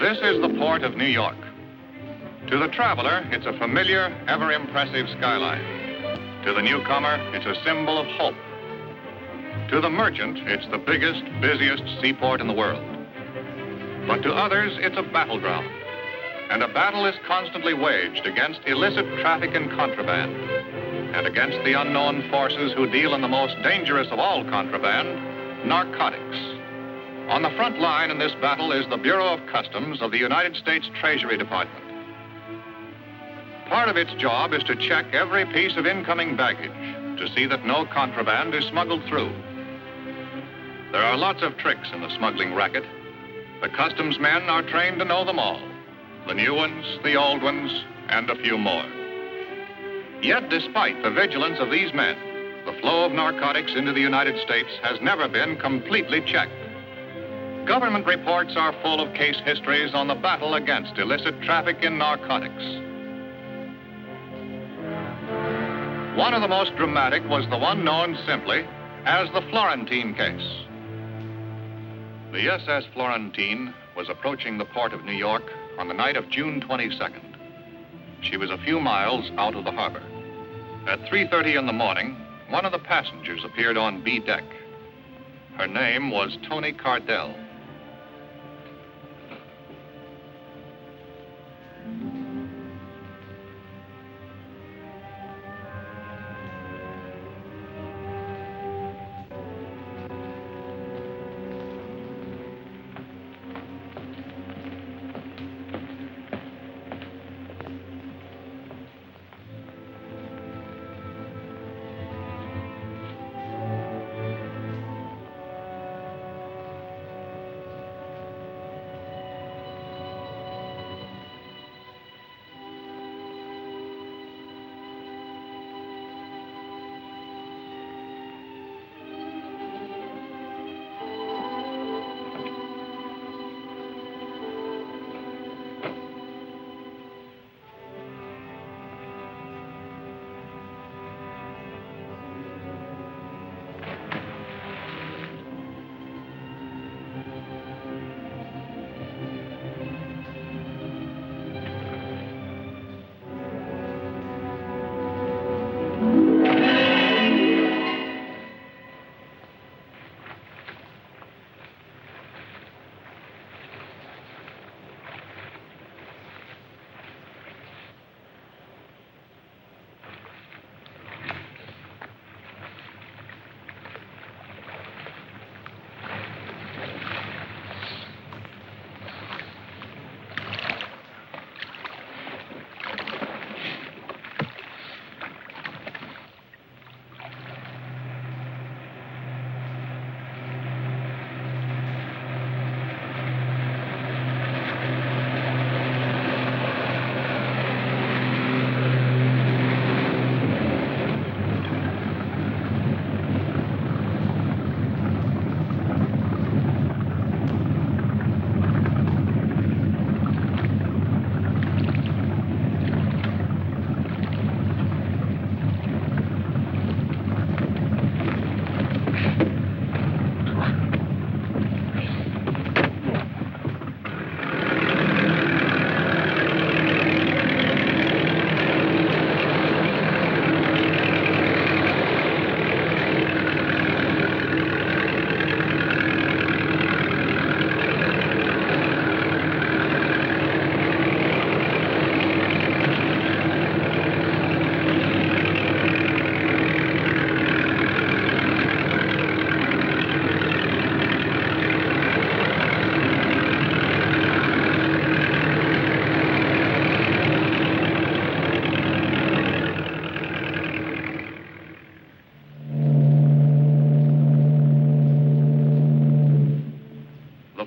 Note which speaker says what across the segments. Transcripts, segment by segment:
Speaker 1: This is the port of New York. To the traveler, it's a familiar, ever-impressive skyline. To the newcomer, it's a symbol of hope. To the merchant, it's the biggest, busiest seaport in the world. But to others, it's a battleground. And a battle is constantly waged against illicit traffic in contraband and against the unknown forces who deal in the most dangerous of all contraband, narcotics. On the front line in this battle is the Bureau of Customs of the United States Treasury Department. Part of its job is to check every piece of incoming baggage to see that no contraband is smuggled through. There are lots of tricks in the smuggling racket. The customs men are trained to know them all. The new ones, the old ones, and a few more. Yet, despite the vigilance of these men, the flow of narcotics into the United States has never been completely checked. Government reports are full of case histories on the battle against illicit traffic in narcotics. One of the most dramatic was the one known simply as the Florentine case. The SS Florentine was approaching the port of New York on the night of June 22nd. She was a few miles out of the harbor. At 3:30 in the morning, one of the passengers appeared on B deck. Her name was Tony Cardell.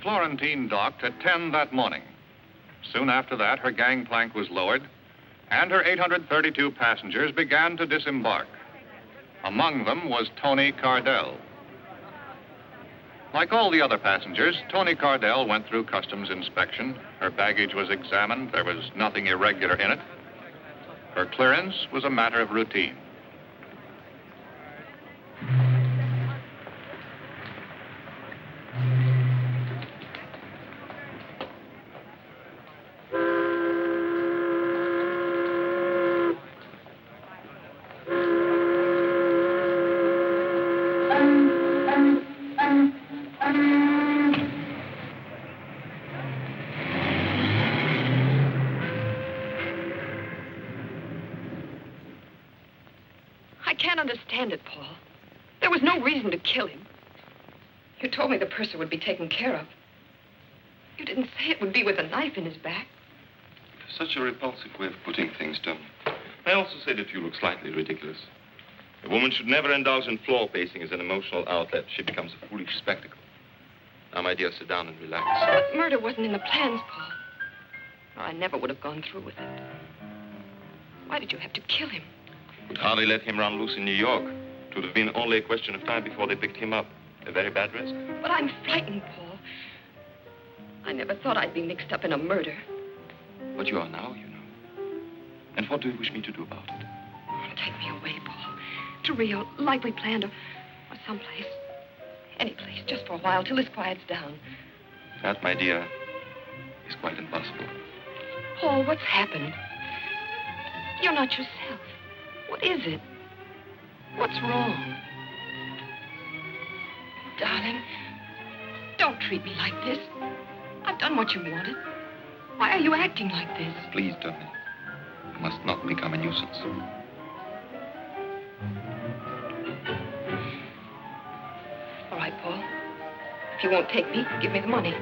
Speaker 1: Florentine docked at 10 that morning. Soon after that, her gangplank was lowered, and her 832 passengers began to disembark. Among them was Tony Cardell. Like all the other passengers, Tony Cardell went through customs inspection. Her baggage was examined. There was nothing irregular in it. Her clearance was a matter of routine.
Speaker 2: can't understand it, Paul. There was no reason to kill him. You told me the purser would be taken care of. You didn't say it would be with a knife in his back.
Speaker 3: Such a repulsive way of putting things, Tom. I also say that you look slightly ridiculous. A woman should never indulge in floor pacing as an emotional outlet. She becomes a foolish spectacle. Now, my dear, sit down and relax.
Speaker 2: But murder wasn't in the plans, Paul. Or I never would have gone through with it. Why did you have to kill him?
Speaker 3: Would hardly let him run loose in New York. It would have been only a question of time before they picked him up. A very bad risk.
Speaker 2: But I'm frightened, Paul. I never thought I'd be mixed up in a murder.
Speaker 3: But you are now, you know. And what do you wish me to do about it?
Speaker 2: Take me away, Paul. To Rio, like we planned, or someplace. Any place, just for a while, till this quiets down.
Speaker 3: That, my dear, is quite impossible.
Speaker 2: Paul, what's happened? You're not yourself. What is it? What's wrong? Darling, don't treat me like this. I've done what you wanted. Why are you acting like this?
Speaker 3: Please, Tony. You must not become a nuisance.
Speaker 2: All right, Paul. If you won't take me, give me the money.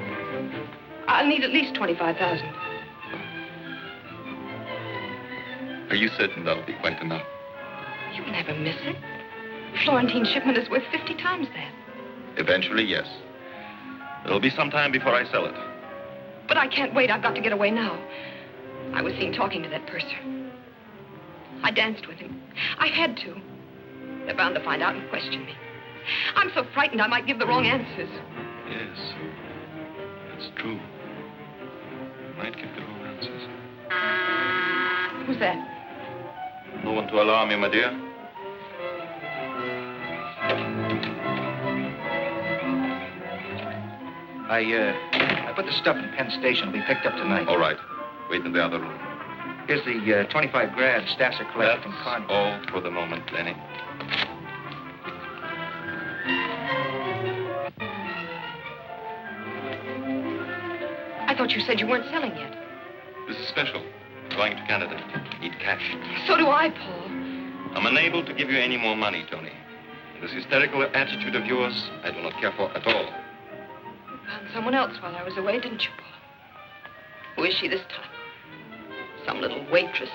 Speaker 2: I'll need at least $25,000.
Speaker 3: Are you certain that'll be quite enough?
Speaker 2: You'll never miss it. Florentine shipment is worth 50 times that.
Speaker 3: Eventually, yes. It'll be some time before I sell it.
Speaker 2: But I can't wait. I've got to get away now. I was seen talking to that purser. I danced with him. I had to. They're bound to find out and question me. I'm so frightened I might give the wrong answers.
Speaker 3: Yes, that's true. You might give the wrong answers.
Speaker 2: Who's that?
Speaker 3: No one to alarm you, my dear.
Speaker 4: I put the stuff in Penn Station. It'll be picked up tonight.
Speaker 3: All right. Wait in the other room.
Speaker 4: Here's the 25 grand Stasser collected from
Speaker 3: That's
Speaker 4: Conway.
Speaker 3: all for the moment, Lenny.
Speaker 2: I thought you said you weren't selling yet.
Speaker 3: This is special. Going to Canada. Need cash.
Speaker 2: So do I, Paul.
Speaker 3: I'm unable to give you any more money, Tony. This hysterical attitude of yours, I do not care for at all.
Speaker 2: Found someone else while I was away, didn't you, Paul? Who is she this time? Some little waitress?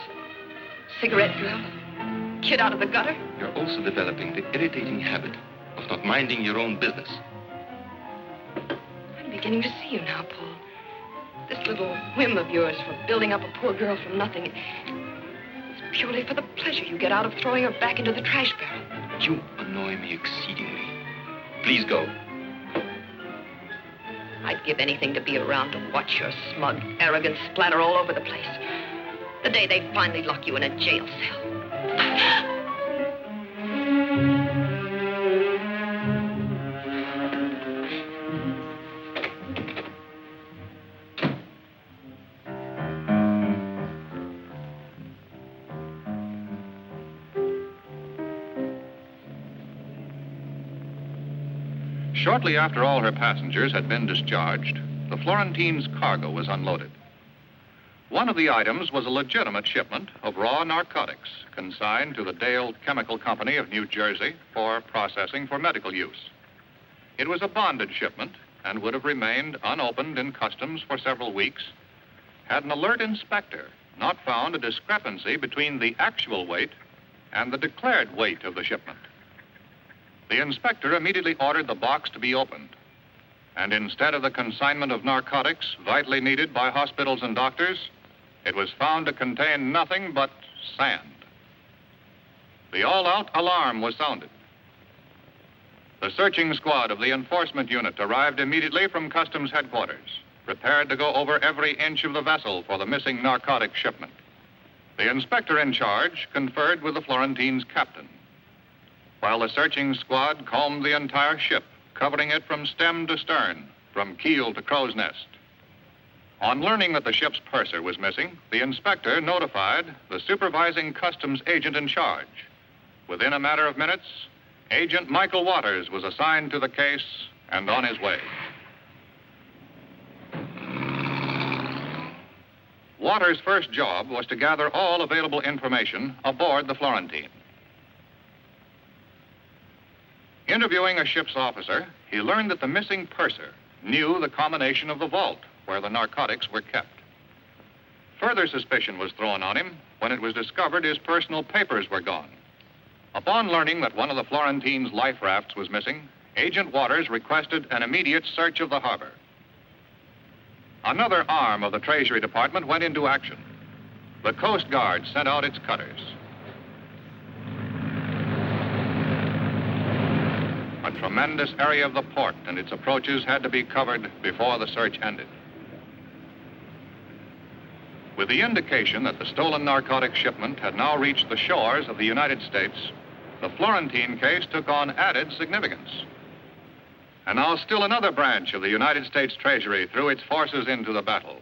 Speaker 2: Cigarette girl? Kid out of the gutter?
Speaker 3: You're also developing the irritating habit of not minding your own business.
Speaker 2: I'm beginning to see you now, Paul. This little whim of yours for building up a poor girl from nothing, it's purely for the pleasure you get out of throwing her back into the trash barrel.
Speaker 3: You annoy me exceedingly. Please go.
Speaker 2: I'd give anything to be around to watch your smug arrogance splatter all over the place. The day they finally lock you in a jail cell.
Speaker 1: Shortly after all her passengers had been discharged, the Florentine's cargo was unloaded. One of the items was a legitimate shipment of raw narcotics consigned to the Dale Chemical Company of New Jersey for processing for medical use. It was a bonded shipment and would have remained unopened in customs for several weeks had an alert inspector not found a discrepancy between the actual weight and the declared weight of the shipment. The inspector immediately ordered the box to be opened. And instead of the consignment of narcotics vitally needed by hospitals and doctors, it was found to contain nothing but sand. The all-out alarm was sounded. The searching squad of the enforcement unit arrived immediately from customs headquarters, prepared to go over every inch of the vessel for the missing narcotic shipment. The inspector in charge conferred with the Florentine's captain, while the searching squad combed the entire ship, covering it from stem to stern, from keel to crow's nest. On learning that the ship's purser was missing, the inspector notified the supervising customs agent in charge. Within a matter of minutes, Agent Michael Waters was assigned to the case and on his way. Waters' first job was to gather all available information aboard the Florentine. Interviewing a ship's officer, he learned that the missing purser knew the combination of the vault where the narcotics were kept. Further suspicion was thrown on him when it was discovered his personal papers were gone. Upon learning that one of the Florentine's life rafts was missing, Agent Waters requested an immediate search of the harbor. Another arm of the Treasury Department went into action. The Coast Guard sent out its cutters. A tremendous area of the port and its approaches had to be covered before the search ended. With the indication that the stolen narcotic shipment had now reached the shores of the United States, the Florentine case took on added significance. And now still another branch of the United States Treasury threw its forces into the battle.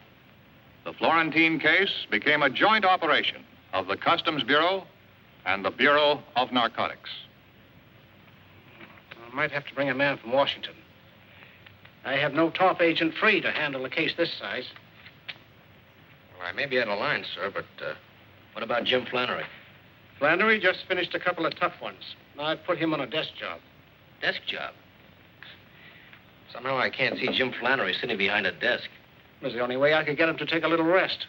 Speaker 1: The Florentine case became a joint operation of the Customs Bureau and the Bureau of Narcotics.
Speaker 5: I might have to bring a man from Washington. I have no top agent free to handle a case this size.
Speaker 6: Well, I may be out of line, sir, but what about Jim Flannery?
Speaker 5: Flannery just finished a couple of tough ones. Now I've put him on a desk job.
Speaker 6: Desk job? Somehow I can't see Jim Flannery sitting behind a desk.
Speaker 5: It was the only way I could get him to take a little rest.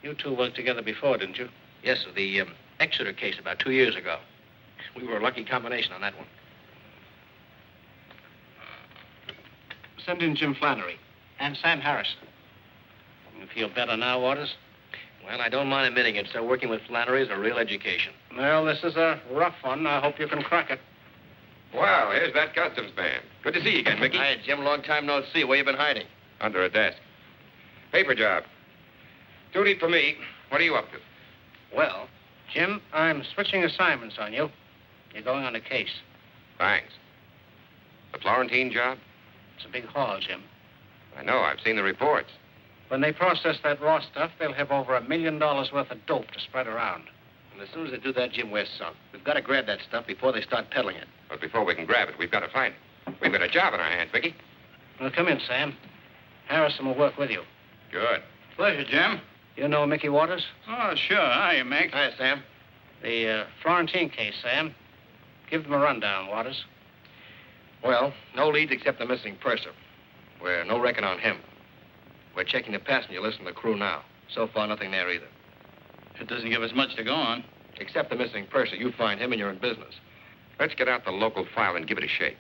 Speaker 5: You two worked together before, didn't you?
Speaker 6: Yes, sir, the Exeter case about 2 years ago. We were a lucky combination on that one.
Speaker 5: Send in Jim Flannery and Sam Harrison. You feel better now, Waters?
Speaker 6: Well, I don't mind admitting it, sir. Working with Flannery is a real education.
Speaker 5: Well, this is a rough one. I hope you can crack it.
Speaker 3: Well, here's that customs man. Good to see you again, Mickey.
Speaker 6: Hi, Jim. Long time no see. Where you been hiding?
Speaker 3: Under a desk. Paper job. Duty for me. What are you up to?
Speaker 5: Well, Jim, I'm switching assignments on you. You're going on a case.
Speaker 3: Thanks. The Florentine job?
Speaker 5: It's a big haul, Jim.
Speaker 3: I know. I've seen the reports.
Speaker 5: When they process that raw stuff, they'll have over $1 million worth of dope to spread around.
Speaker 6: And as soon as they do that, Jim, we're sunk. We've got to grab that stuff before they start peddling it.
Speaker 3: But before we can grab it, we've got to find it. We've got a job in our hands, Mickey.
Speaker 5: Well, come in, Sam. Harrison will work with you.
Speaker 3: Good.
Speaker 7: Pleasure, Jim.
Speaker 5: You know Mickey Waters?
Speaker 7: Oh, sure. Hiya, Mick.
Speaker 6: Hi, Sam.
Speaker 5: The Florentine case, Sam. Give them a rundown, Waters.
Speaker 6: Well, no leads except the missing purser. We're no reckon on him. We're checking the passenger list and the crew now. So far, nothing there either.
Speaker 7: It doesn't give us much to go on.
Speaker 6: Except the missing purser. You find him and you're in business.
Speaker 3: Let's get out the local file and give it a shake.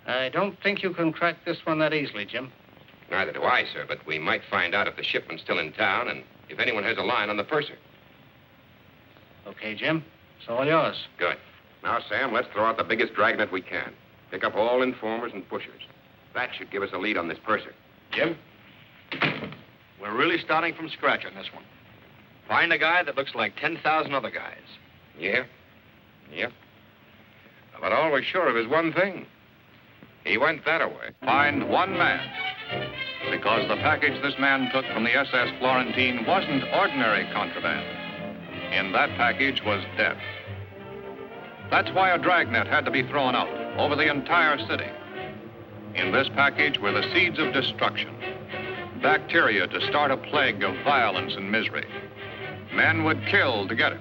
Speaker 5: I don't think you can crack this one that easily, Jim.
Speaker 3: Neither do I, sir, but we might find out if the shipment's still in town and if anyone has a line on the purser.
Speaker 5: Okay, Jim. It's all yours.
Speaker 3: Good. Now, Sam, let's throw out the biggest dragnet we can. Pick up all informers and pushers. That should give us a lead on this purser.
Speaker 6: Jim? We're really starting from scratch on this one. Find a guy that looks like 10,000 other guys.
Speaker 3: Yeah? Yep. But all we're sure of is one thing. He went that away.
Speaker 1: Find one man. Because the package this man took from the SS Florentine wasn't ordinary contraband. In that package was death. That's why a dragnet had to be thrown out over the entire city. In this package were the seeds of destruction. Bacteria to start a plague of violence and misery. Men would kill to get it.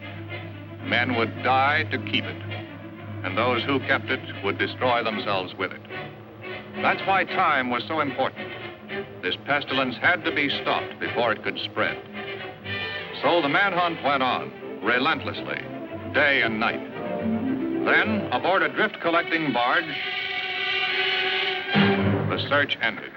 Speaker 1: Men would die to keep it. And those who kept it would destroy themselves with it. That's why time was so important. This pestilence had to be stopped before it could spread. So the manhunt went on, relentlessly, day and night. Then, aboard a drift-collecting barge, the search ended.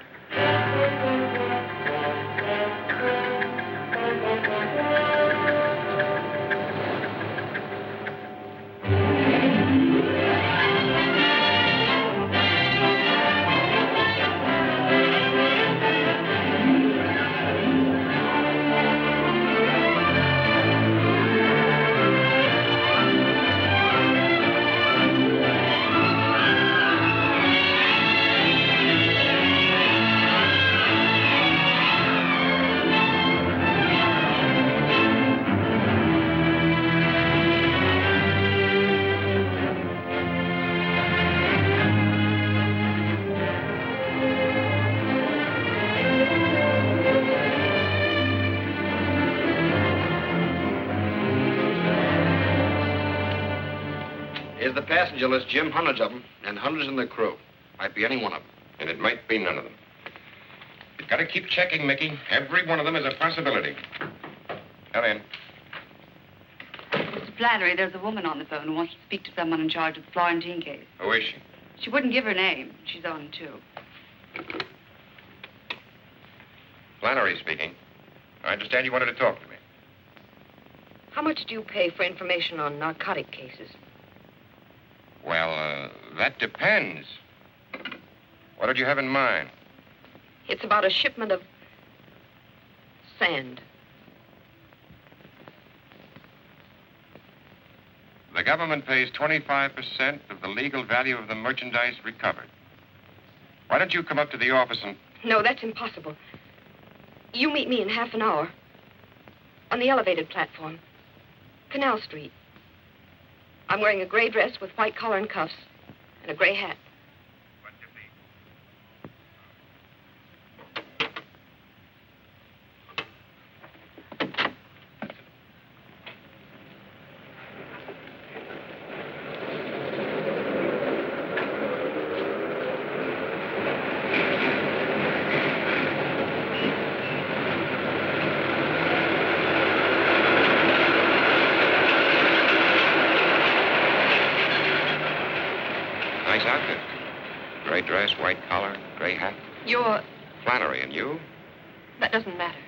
Speaker 6: Here's the passenger list, Jim. Hundreds of them, and hundreds in the crew. Might be any one of them.
Speaker 8: And it might be none of them. You've got to keep checking, Mickey. Every one of them is a possibility. Come in.
Speaker 9: Mr. Flannery, there's a woman on the phone who wants to speak to someone in charge of the Florentine case.
Speaker 8: Who is she?
Speaker 9: She wouldn't give her name. She's on, too.
Speaker 8: Flannery speaking. I understand you wanted to talk to me.
Speaker 2: How much do you pay for information on narcotic cases?
Speaker 8: Well, that depends. What did you have in mind?
Speaker 2: It's about a shipment of sand.
Speaker 8: The government pays 25% of the legal value of the merchandise recovered. Why don't you come up to the office and...
Speaker 2: No, that's impossible. You meet me in half an hour on the elevated platform, Canal Street. I'm wearing a gray dress with white collar and cuffs and a gray hat.
Speaker 8: What do you mean? Nice outfit. Gray dress, white collar, gray hat.
Speaker 2: You're...
Speaker 8: Flannery, and you?
Speaker 2: That doesn't matter.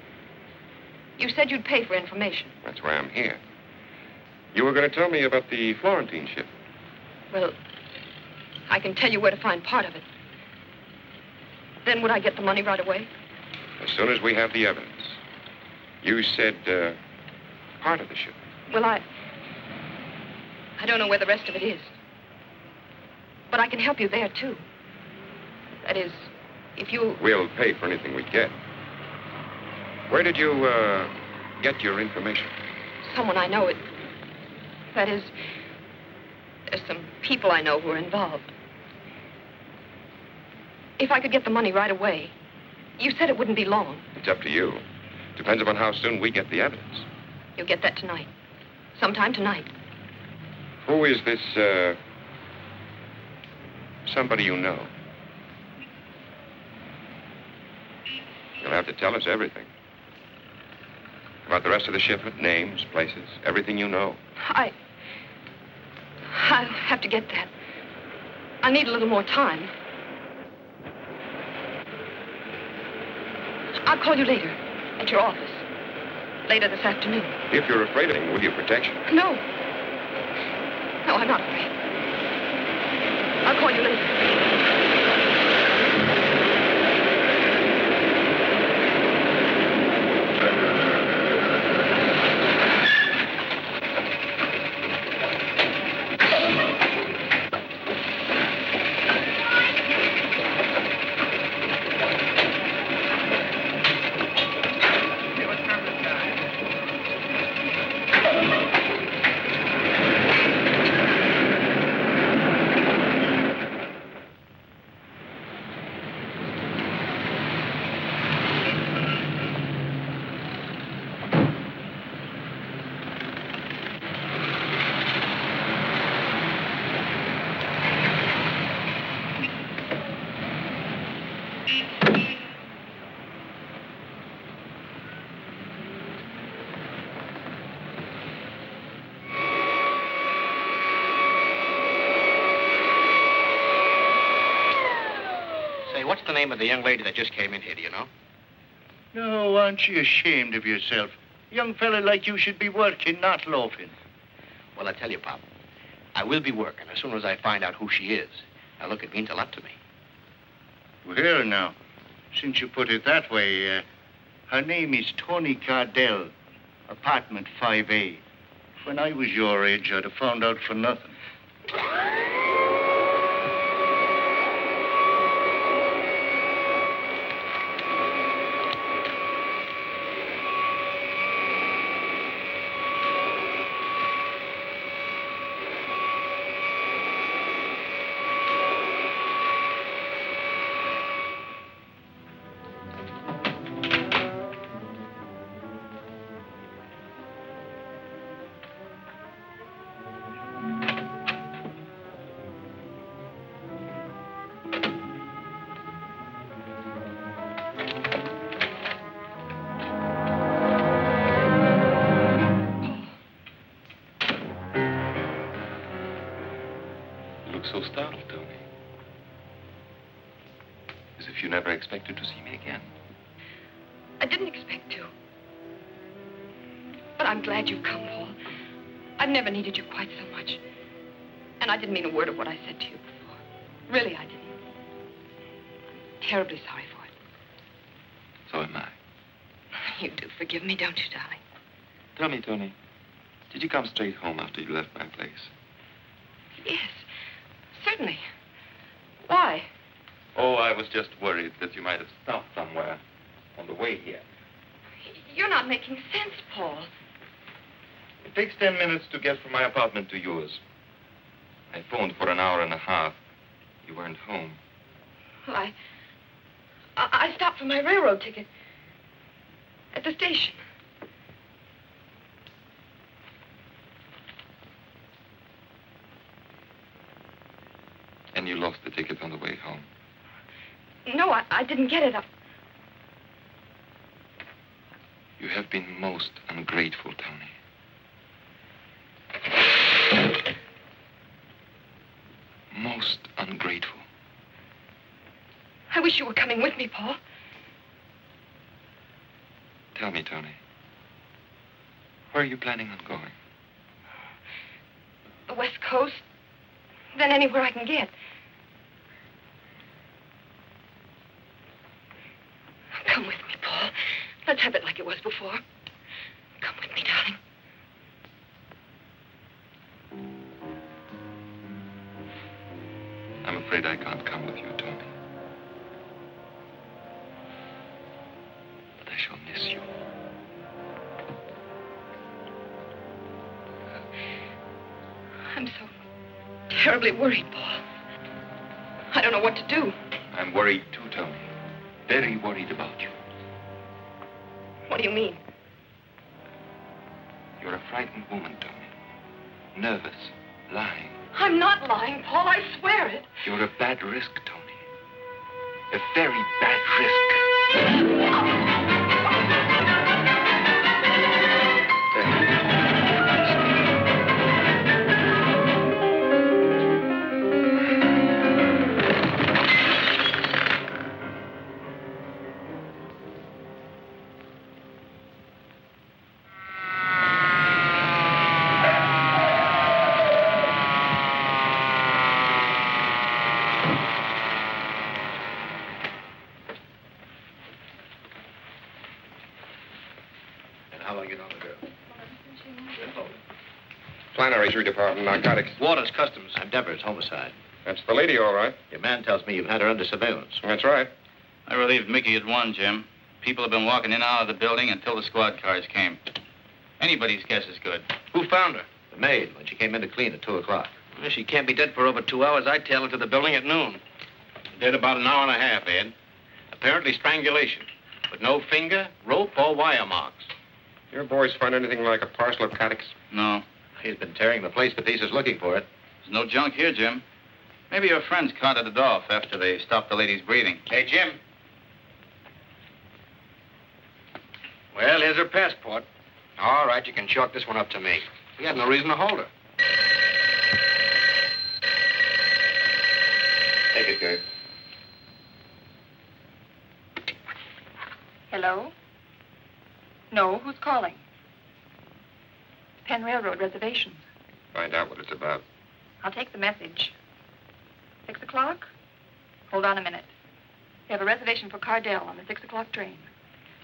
Speaker 2: You said you'd pay for information.
Speaker 8: That's why I'm here. You were going to tell me about the Florentine ship.
Speaker 2: Well, I can tell you where to find part of it. Then would I get the money right away?
Speaker 8: As soon as we have the evidence. You said, part of the ship.
Speaker 2: Well, I don't know where the rest of it is. But I can help you there, too. That is, if you...
Speaker 8: We'll pay for anything we get. Where did you, get your information?
Speaker 2: Someone I know. That is, there's some people I know who are involved. If I could get the money right away, you said it wouldn't be long.
Speaker 8: It's up to you. Depends upon how soon we get the evidence.
Speaker 2: You'll get that tonight. Sometime tonight.
Speaker 8: Who is this, somebody you know? You'll have to tell us everything. About the rest of the shipment, names, places, everything you know.
Speaker 2: I'll have to get that. I need a little more time. I'll call you later at your office. Later this afternoon.
Speaker 8: If you're afraid of him, with your protection.
Speaker 2: No. No, I'm not afraid. I'll call you later.
Speaker 4: What's the name of the young lady that just came in here, do you know?
Speaker 7: No, aren't you ashamed of yourself? A young fella like you should be working, not loafing.
Speaker 4: Well, I tell you, Pop, I will be working as soon as I find out who she is. Now, look, it means a lot to me.
Speaker 7: Well, now, since you put it that way, her name is Tony Cardell, apartment 5A. When I was your age, I'd have found out for nothing.
Speaker 3: so startled, Tony. As if you never expected to see me again.
Speaker 2: I didn't expect to. But I'm glad you've come, Paul. I've never needed you quite so much. And I didn't mean a word of what I said to you before. Really, I didn't. I'm terribly sorry for it.
Speaker 3: So am I.
Speaker 2: You do forgive me, don't you, darling?
Speaker 3: Tell me, Tony, did you come straight home after you left my place?
Speaker 2: Yes, certainly. Why?
Speaker 3: Oh, I was just worried that you might have stopped somewhere on the way here.
Speaker 2: You're not making sense, Paul.
Speaker 3: It takes 10 minutes to get from my apartment to yours. I phoned for an hour and a half. You weren't home.
Speaker 2: Well, I stopped for my railroad ticket at the station.
Speaker 3: And you lost the ticket on the way home.
Speaker 2: No, I didn't get it.
Speaker 3: You have been most ungrateful, Tony. Most ungrateful.
Speaker 2: I wish you were coming with me, Paul.
Speaker 3: Tell me, Tony, where are you planning on going?
Speaker 2: The West Coast, then anywhere I can get. Come with me, Paul. Let's have it like it was before. Come with me, darling.
Speaker 3: I'm afraid I can't come with you, Tony. But I shall miss you.
Speaker 2: I'm so terribly worried, Paul. I don't know what to do.
Speaker 3: I'm worried too, Tony. Very worried about you.
Speaker 2: What do you mean?
Speaker 3: You're a frightened woman, Tony. Nervous, lying.
Speaker 2: I'm not lying, Paul. I swear it.
Speaker 3: You're a bad risk, Tony. A very bad risk.
Speaker 8: Treasury Department, narcotics.
Speaker 4: Waters, Customs. I'm Dever's, homicide.
Speaker 8: That's the lady, all right.
Speaker 4: Your man tells me you've had her under surveillance.
Speaker 8: That's right.
Speaker 5: I relieved Mickey at 1, Jim. People have been walking in and out of the building until the squad cars came. Anybody's guess is good.
Speaker 4: Who found her? The maid, when she came in to clean at 2 o'clock. Well, she can't be dead for over 2 hours. I'd tail her to the building at noon. Dead about an hour and a half, Ed. Apparently strangulation. But no finger, rope, or wire marks.
Speaker 8: Your boys find anything like a parcel of narcotics?
Speaker 5: No.
Speaker 4: He's been tearing the place to pieces looking for it.
Speaker 5: There's no junk here, Jim. Maybe your friends carted it off after they stopped the lady's breathing.
Speaker 4: Hey, Jim. Well, here's her passport. All right, you can chalk this one up to me. We had no reason to hold her.
Speaker 8: Take it, Gert.
Speaker 2: Hello? No, who's calling? Penn Railroad reservations.
Speaker 8: Find out what it's about.
Speaker 2: I'll take the message. 6 o'clock? Hold on a minute. We have a reservation for Cardell on the 6 o'clock train.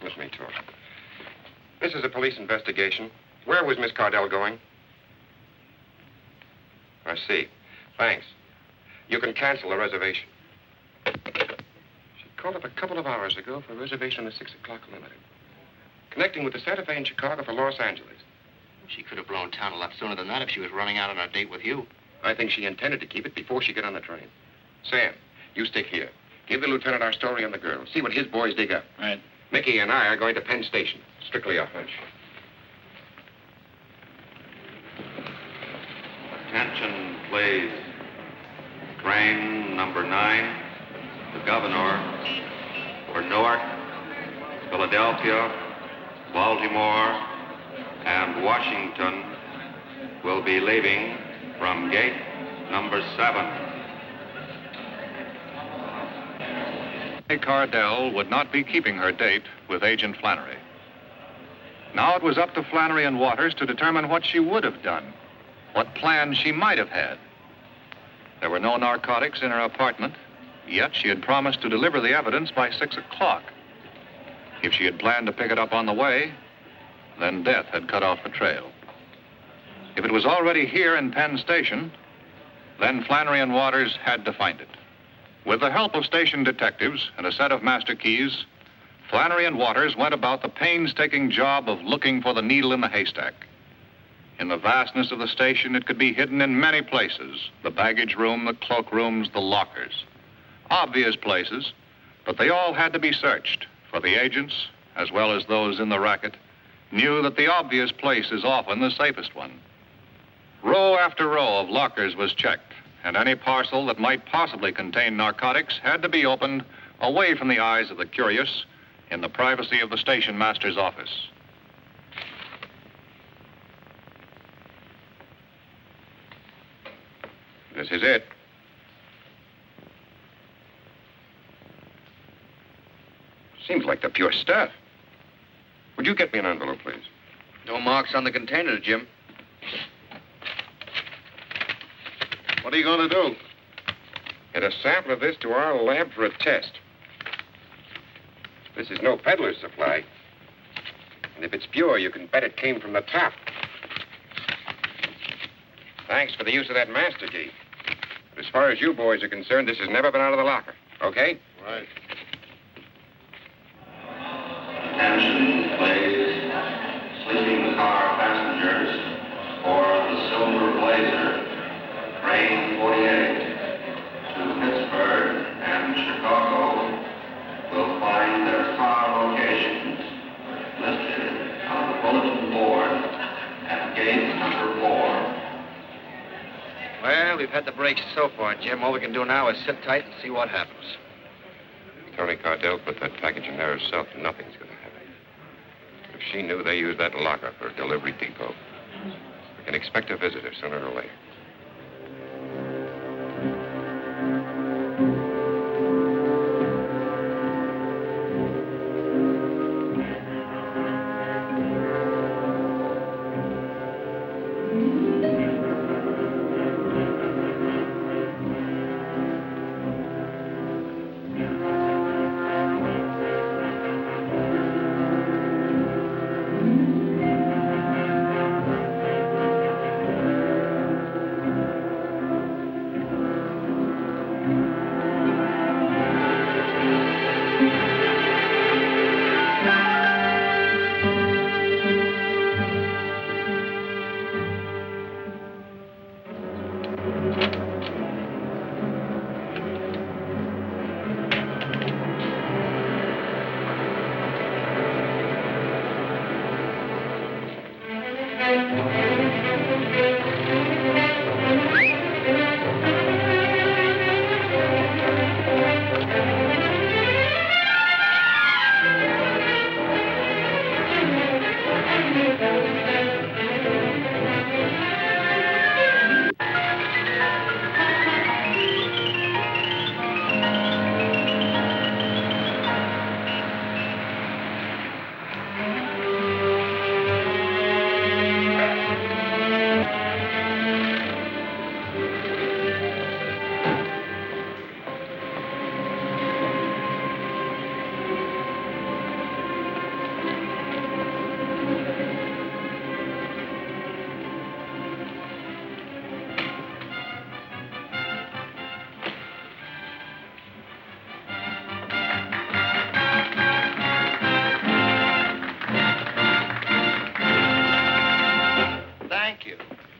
Speaker 8: Let me talk. This is a police investigation. Where was Miss Cardell going? I see. Thanks. You can cancel the reservation. She called up a couple of hours ago for a reservation on the 6 o'clock limited. Connecting with the Santa Fe in Chicago for Los Angeles.
Speaker 4: She could have blown town a lot sooner than that if she was running out on a date with you.
Speaker 8: I think she intended to keep it before she got on the train. Sam, you stick here. Give the lieutenant our story on the girl. See what his boys dig up.
Speaker 5: Right.
Speaker 8: Mickey and I are going to Penn Station. Strictly a hunch.
Speaker 3: Attention, please. Train number 9, the Governor, for Newark, Philadelphia, Baltimore, and Washington will be leaving from gate number 7.
Speaker 1: Cardell would not be keeping her date with Agent Flannery. Now it was up to Flannery and Waters to determine what she would have done, what plans she might have had. There were no narcotics in her apartment, yet she had promised to deliver the evidence by 6 o'clock. If she had planned to pick it up on the way, then death had cut off the trail. If it was already here in Penn Station, then Flannery and Waters had to find it. With the help of station detectives and a set of master keys, Flannery and Waters went about the painstaking job of looking for the needle in the haystack. In the vastness of the station, it could be hidden in many places: the baggage room, the cloak rooms, the lockers. Obvious places, but they all had to be searched, for the agents, as well as those in the racket, knew that the obvious place is often the safest one. Row after row of lockers was checked, and any parcel that might possibly contain narcotics had to be opened away from the eyes of the curious in the privacy of the station master's office.
Speaker 8: This is it. Seems like the pure stuff. Would you get me an envelope, please?
Speaker 6: No marks on the container, Jim. What are you going to do?
Speaker 8: Get a sample of this to our lab for a test. This is no peddler's supply. And if it's pure, you can bet it came from the top. Thanks for the use of that master key. But as far as you boys are concerned, this has never been out of the locker. Okay?
Speaker 6: Right.
Speaker 10: Attention, please. Sleeping car passengers for the Silver Blazer, train 48 to Pittsburgh and Chicago will find their car locations listed on the bulletin board at gate number 4.
Speaker 6: Well, we've had the breaks so far, Jim. All we can do now is sit tight and see what happens.
Speaker 8: Tony Cardell put that package in there herself. Nothing's going to happen. If she knew they used that locker for a delivery depot, we can expect a visitor sooner or later.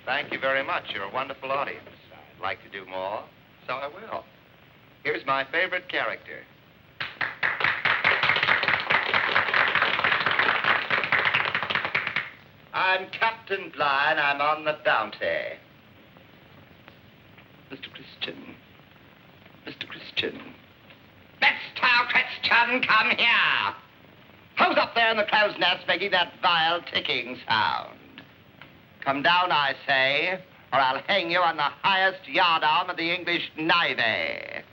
Speaker 6: Thank you very much. You're a wonderful audience. I'd like to do more, so I will. Here's my favorite character. I'm Captain Bligh, I'm on the bounty. Mr. Christian. Mr. Christian. Mr. Christian, come here. Who's up there in the crow's nest making that vile ticking sound? Come down, I say, or I'll hang you on the highest yardarm of the English Navy.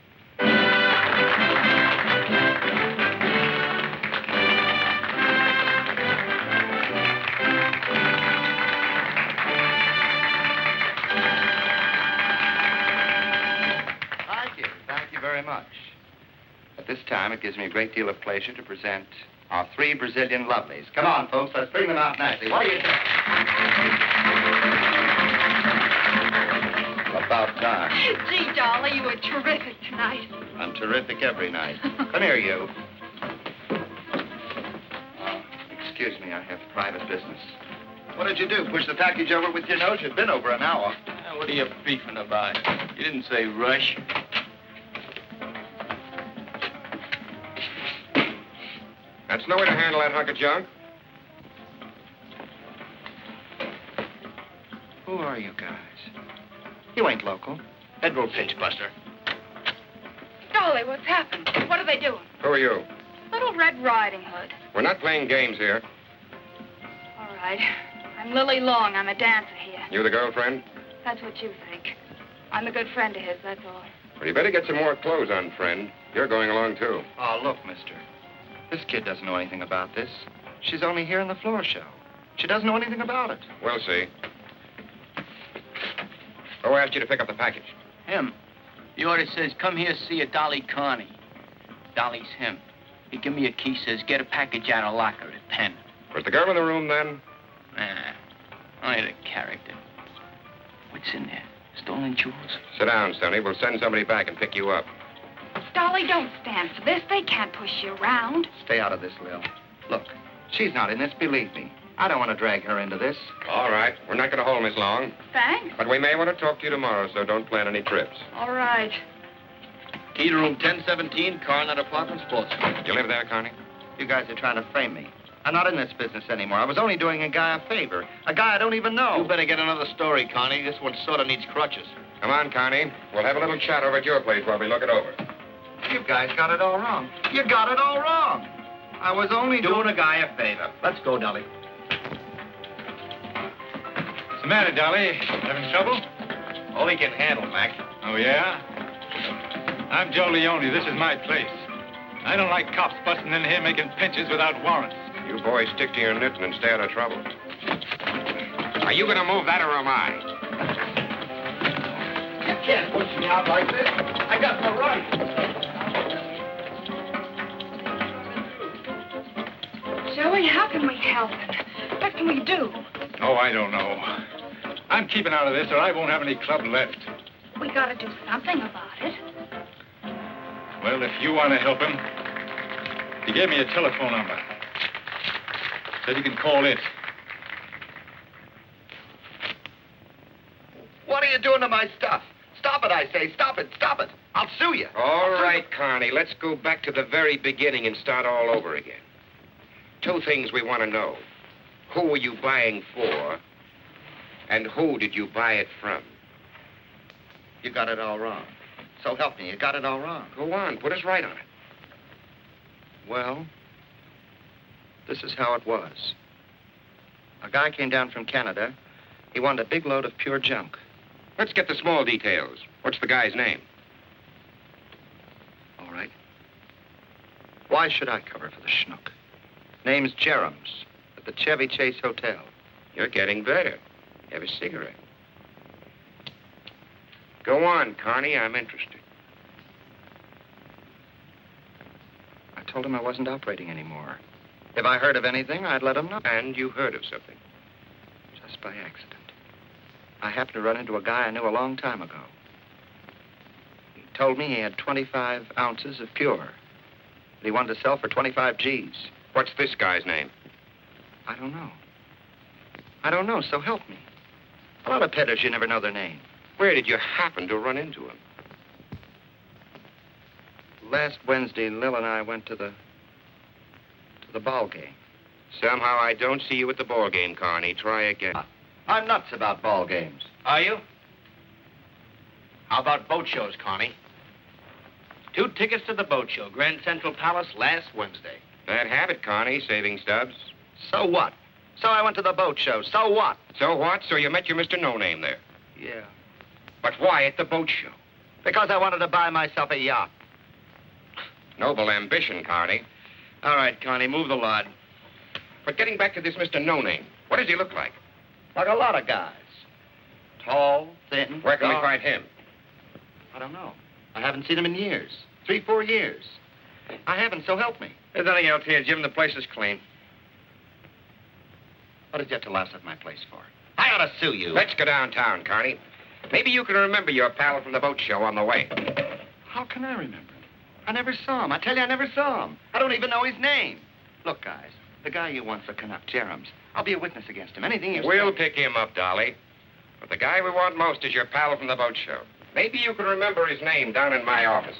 Speaker 6: time, it gives me a great deal of pleasure to present our 3 Brazilian lovelies. Come on, folks, let's bring them out nicely. What do you think? About time.
Speaker 2: Gee, Dolly, you were terrific tonight.
Speaker 6: I'm terrific every night. Come here, you. Excuse me, I have private business. What did you do? Push the package over with your nose? You've been over an hour.
Speaker 4: What are you beefing about? You didn't say rush.
Speaker 8: That's no way to handle that hunk of junk.
Speaker 6: Who are you guys? You ain't local.
Speaker 4: Federal pinch buster.
Speaker 9: Dolly, what's happened? What are they doing?
Speaker 8: Who are you?
Speaker 9: Little Red Riding Hood.
Speaker 8: We're not playing games here.
Speaker 9: All right. I'm Lily Long. I'm a dancer here.
Speaker 8: You the girlfriend?
Speaker 9: That's what you think. I'm a good friend of his, that's all.
Speaker 8: Well, you better get some more clothes on, friend. You're going along, too.
Speaker 6: Oh, look, mister. This kid doesn't know anything about this. She's only here in the floor show. She doesn't know anything about it.
Speaker 8: We'll see. Who asked you to pick up the package?
Speaker 4: Him. The order says, come here, see a Dolly Carney. Dolly's him. He give me a key, says, get a package out of locker at 10.
Speaker 8: Was the girl in the room then?
Speaker 4: Nah, only the character. What's in there? Stolen jewels?
Speaker 8: Sit down, Sonny. We'll send somebody back and pick you up.
Speaker 9: Dolly, don't stand for this. They can't push you around.
Speaker 6: Stay out of this, Lil. Look, she's not in this, believe me. I don't want to drag her into this.
Speaker 8: All right. We're not going to hold Miss Long.
Speaker 9: Thanks.
Speaker 8: But we may want to talk to you tomorrow, so don't plan any trips.
Speaker 9: All right.
Speaker 4: Key to room 1017, car not apartment, sports.
Speaker 8: You live there, Connie?
Speaker 6: You guys are trying to frame me. I'm not in this business anymore. I was only doing a guy a favor. A guy I don't even know.
Speaker 4: You better get another story, Connie. This one sort of needs crutches.
Speaker 8: Come on, Connie. We'll have a little chat over at your place while we look it over.
Speaker 6: You guys got it all wrong. You got it all wrong. I was only
Speaker 4: doing a guy a favor. Let's go, Dolly.
Speaker 11: What's the matter, Dolly? Having trouble?
Speaker 4: All he can handle, Mac.
Speaker 11: Oh, yeah? I'm Joe Leone. This is my place. I don't like cops busting in here making pinches without warrants.
Speaker 8: You boys stick to your knitting and stay out of trouble. Are you going to move that or am I?
Speaker 6: You can't push me out like this. I got no right.
Speaker 9: Joey, how can we help? What can we do?
Speaker 11: Oh, I don't know. I'm keeping out of this or I won't have any club left.
Speaker 9: We gotta do something about it.
Speaker 11: Well, if you want to help him, he gave me a telephone number. Said you can call it.
Speaker 6: What are you doing to my stuff? Stop it, I say. Stop it. Stop it. I'll sue you.
Speaker 8: All right, Connie. Let's go back to the very beginning and start all over again. 2 things we want to know. Who were you buying for? And who did you buy it from?
Speaker 6: You got it all wrong. So help me. You got it all wrong.
Speaker 8: Go on. Put us right on it.
Speaker 6: Well, this is how it was. A guy came down from Canada. He wanted a big load of pure junk.
Speaker 8: Let's get the small details. What's the guy's name?
Speaker 6: All right. Why should I cover for the schnook? Name's Jerems, at the Chevy Chase Hotel.
Speaker 8: You're getting better. Have a cigarette. Go on, Connie. I'm interested.
Speaker 6: I told him I wasn't operating anymore. If I heard of anything, I'd let him know.
Speaker 8: And you heard of something.
Speaker 6: Just by accident. I happened to run into a guy I knew a long time ago. He told me he had 25 ounces of pure that he wanted to sell for 25 G's.
Speaker 8: What's this guy's name?
Speaker 6: I don't know. I don't know, so help me. A lot of peddlers, you never know their name.
Speaker 8: Where did you happen to run into him?
Speaker 6: Last Wednesday, Lil and I went to the ball game.
Speaker 8: Somehow I don't see you at the ball game, Connie. Try again.
Speaker 6: I'm nuts about ball games.
Speaker 4: Are you? How about boat shows, Connie? 2 tickets to the boat show, Grand Central Palace, last Wednesday.
Speaker 8: Bad habit, Connie, saving stubs.
Speaker 6: So what? So I went to the boat show. So what?
Speaker 8: So what? So you met your Mr. No-Name there.
Speaker 6: Yeah.
Speaker 8: But why at the boat show?
Speaker 6: Because I wanted to buy myself a yacht.
Speaker 8: Noble ambition, Connie.
Speaker 6: All right, Connie, move the lot.
Speaker 8: But getting back to this Mr. No-Name, what does he look like?
Speaker 6: Like a lot of guys. Tall, thin.
Speaker 8: Where can we
Speaker 6: dark.
Speaker 8: find him?
Speaker 6: I don't know. I haven't seen him in years. 3, 4 years. I haven't, so help me.
Speaker 4: There's nothing else here, Jim. The place is clean.
Speaker 6: What did you have to laugh at my place for? I ought to sue you.
Speaker 8: Let's go downtown, Carney. Maybe you can remember your pal from the boat show on the way.
Speaker 6: How can I remember him? I never saw him. I tell you, I never saw him. I don't even know his name. Look, guys, the guy you want for Canuck, Jerem's, I'll be a witness against him. Anything you say.
Speaker 8: We'll pick him up, Dolly. But the guy we want most is your pal from the boat show. Maybe you can remember his name down in my office.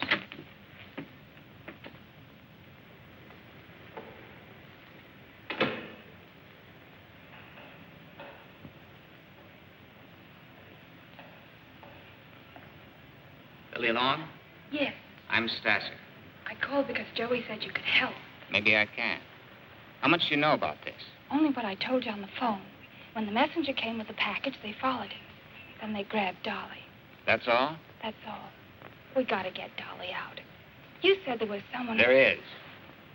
Speaker 5: Lily Long?
Speaker 9: Yes.
Speaker 5: I'm Stasser.
Speaker 9: I called because Joey said you could help.
Speaker 5: Maybe I can. How much do you know about this?
Speaker 9: Only what I told you on the phone. When the messenger came with the package, they followed him. Then they grabbed Dolly.
Speaker 5: That's all?
Speaker 9: That's all. We gotta get Dolly out. You said there was someone...
Speaker 5: There is.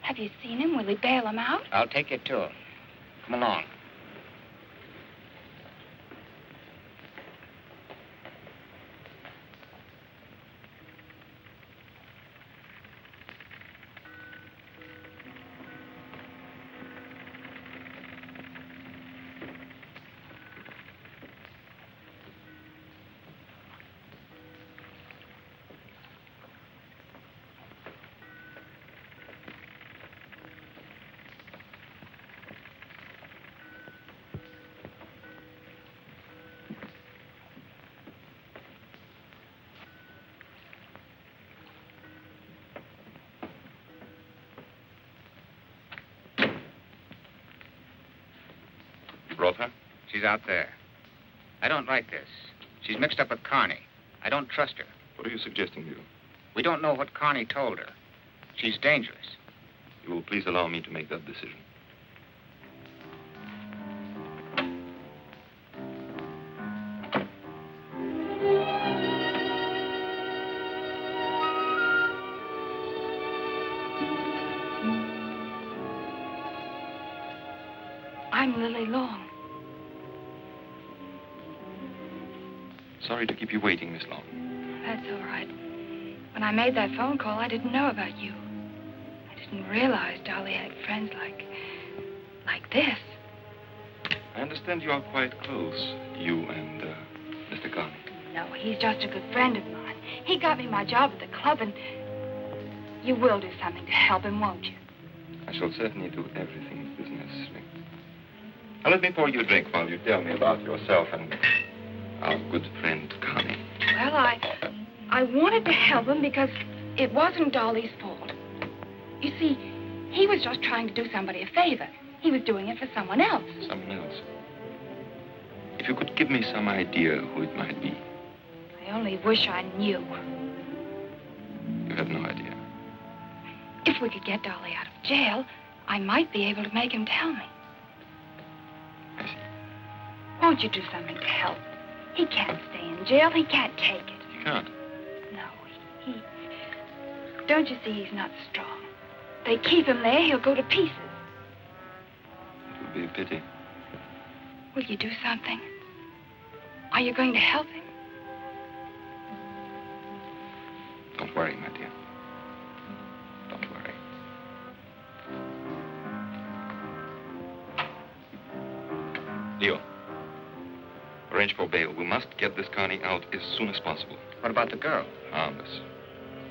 Speaker 9: Have you seen him? Will he bail him out?
Speaker 5: I'll take you to him. Come along.
Speaker 8: Brought her?
Speaker 5: She's out there. I don't like this. She's mixed up with Carney. I don't trust her.
Speaker 3: What are you suggesting, Leo?
Speaker 5: We don't know what Carney told her. She's dangerous.
Speaker 3: You will please allow me to make that decision.
Speaker 9: I'm Lily Long.
Speaker 3: Sorry to keep you waiting, Miss Long.
Speaker 9: That's all right. When I made that phone call, I didn't know about you. I didn't realize Dolly had friends like this.
Speaker 3: I understand you are quite close, you and Mr. Carney.
Speaker 9: No, he's just a good friend of mine. He got me my job at the club, and you will do something to help him, won't you?
Speaker 3: I shall certainly do everything businessly. Now, let me pour you a drink while you tell me about yourself and our good friend, Connie.
Speaker 9: Well, I wanted to help him because it wasn't Dolly's fault. You see, he was just trying to do somebody a favor. He was doing it for someone else.
Speaker 3: Someone else? If you could give me some idea who it might be.
Speaker 9: I only wish I knew.
Speaker 3: You have no idea.
Speaker 9: If we could get Dolly out of jail, I might be able to make him tell me.
Speaker 3: I see.
Speaker 9: Won't you do something to help? He can't stay in jail. He can't take it.
Speaker 3: You can't?
Speaker 9: No, he... Don't you see he's not strong? They keep him there, he'll go to pieces.
Speaker 3: It would be a pity.
Speaker 9: Will you do something? Are you going to help him?
Speaker 3: Don't worry, my dear. Don't worry. Leo, arrange for bail. We must get this Carney out as soon as possible.
Speaker 5: What about the girl?
Speaker 3: Harmless.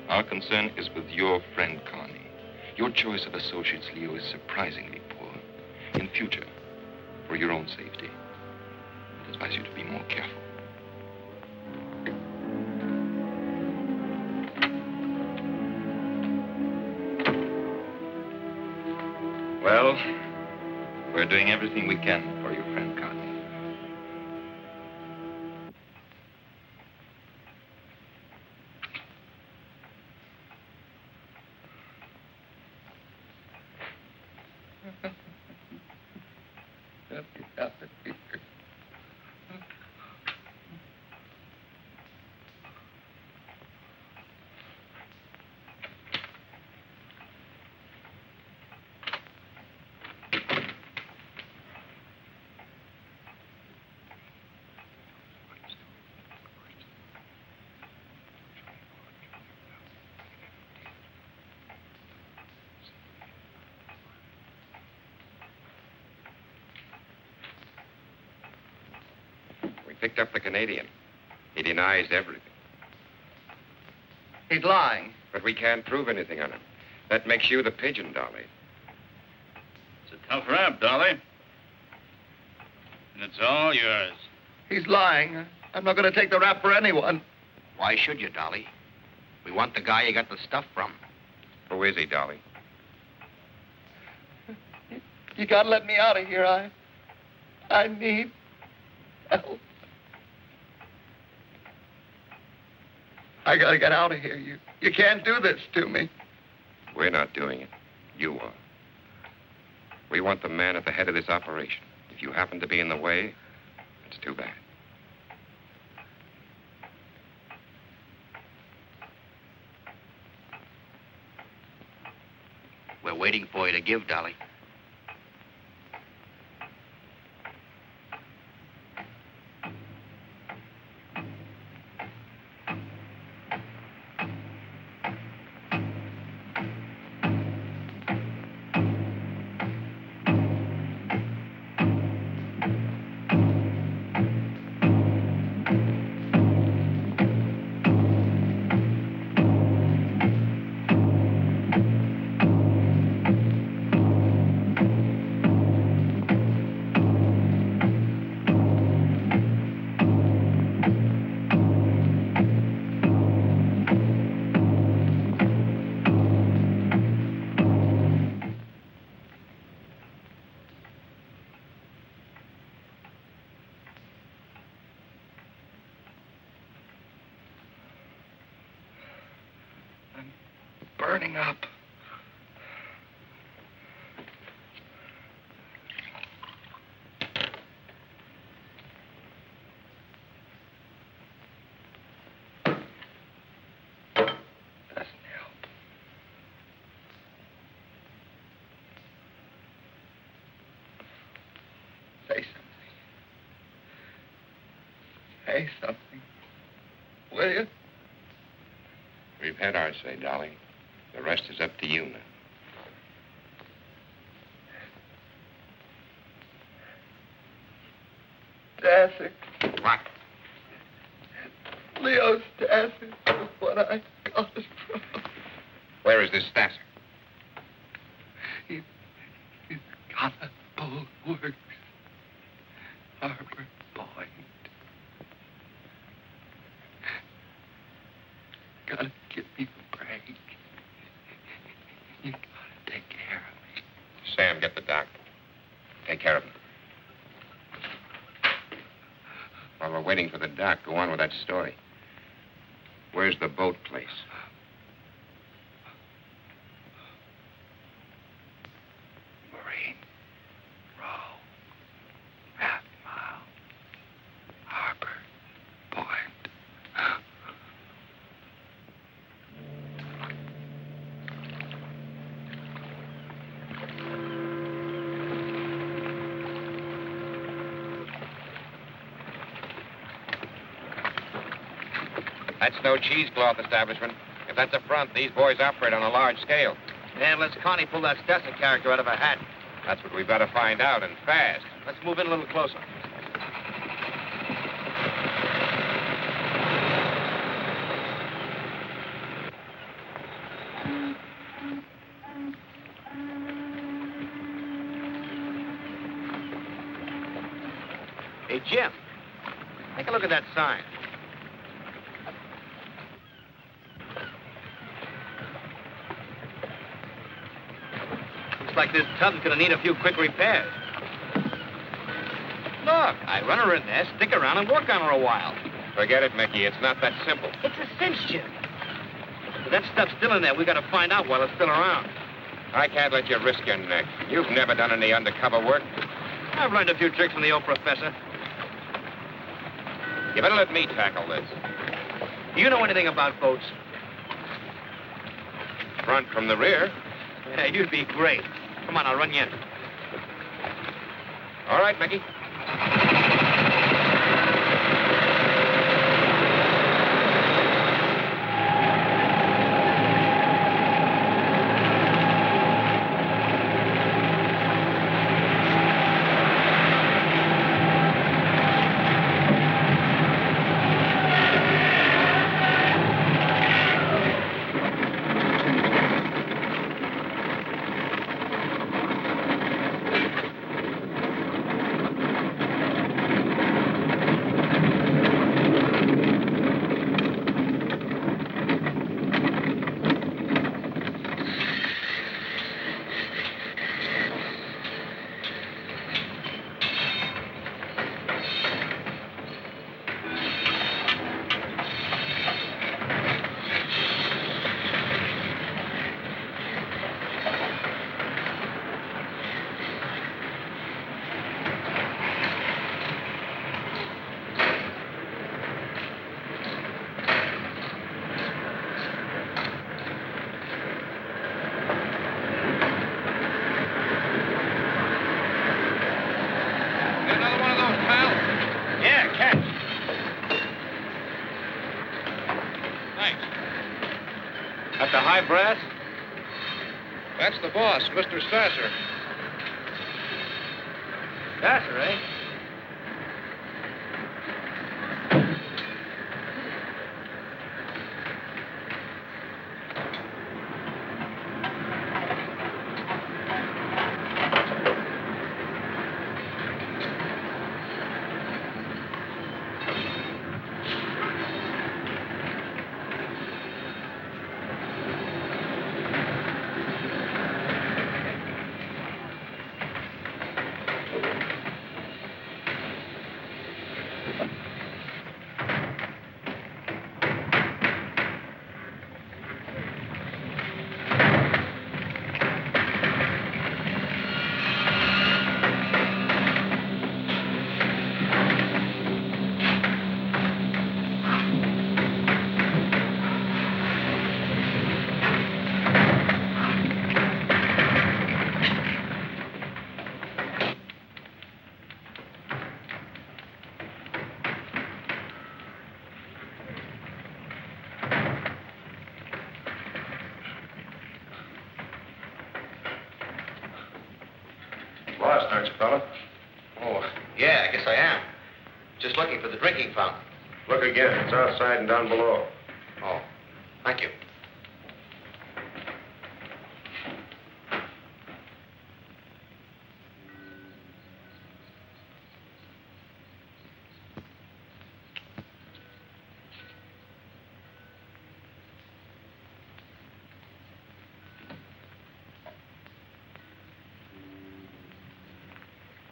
Speaker 3: Our concern is with your friend, Carney. Your choice of associates, Leo, is surprisingly poor. In future, for your own safety, I advise you to be more careful. Well, we're doing everything we can for your friend, Carney.
Speaker 8: picked up the Canadian. He denies everything.
Speaker 7: He's lying.
Speaker 8: But we can't prove anything on him. That makes you the pigeon, Dolly.
Speaker 5: It's a tough rap, Dolly. And it's all yours.
Speaker 7: He's lying. I'm not going to take the rap for anyone.
Speaker 4: Why should you, Dolly? We want the guy you got the stuff from.
Speaker 8: Who is he, Dolly?
Speaker 7: You got to let me out of here. I need help. I got to get out of here. You can't do this to me.
Speaker 8: We're not doing it. You are. We want the man at the head of this operation. If you happen to be in the way, it's too bad.
Speaker 4: We're waiting for you to give, Dolly.
Speaker 7: Burning up. Doesn't help. Say something. Say something. Will you?
Speaker 8: We've had our say, Dolly. The rest is up to you now.
Speaker 7: Dassig.
Speaker 4: What?
Speaker 7: Leo's Dassig is what I got it from.
Speaker 8: Where is this Stasser?
Speaker 7: He's got a boat works. Harbor Point. Gotta give me a break. You gotta take care of me.
Speaker 8: Sam, get the doc. Take care of him. While we're waiting for the doc, go on with that story. Where's the boat place?
Speaker 7: Marine Row. Half Mile. Harbor Point.
Speaker 8: That's no cheesecloth establishment. If that's a front, these boys operate on a large scale.
Speaker 4: Yeah, unless Connie pulled that Stasser character out of her hat.
Speaker 8: That's what we've got to find out, and fast.
Speaker 4: Let's move in a little closer. Hey, Jim, take a look at that sign. Looks like this tub's gonna need a few quick repairs. Look, I run her in there, stick around, and work on her a while.
Speaker 8: Forget it, Mickey. It's not that simple.
Speaker 4: It's a cinch, Jim. If that stuff's still in there, we gotta find out while it's still around.
Speaker 8: I can't let you risk your neck. You've never done any undercover work.
Speaker 4: I've learned a few tricks from the old professor.
Speaker 8: You better let me tackle this.
Speaker 4: Do you know anything about boats?
Speaker 8: Front from the rear.
Speaker 4: Yeah, you'd be great. Come on, I'll run you in.
Speaker 8: All right, Mickey.
Speaker 11: Hi, Brass.
Speaker 1: That's the boss, Mr. Stasser.
Speaker 11: Stasser, eh?
Speaker 8: Lost, aren't you, fella?
Speaker 4: Oh, yeah, I guess I am. Just looking for the drinking fountain.
Speaker 8: Look again. It's outside and down below.
Speaker 4: Oh, thank you.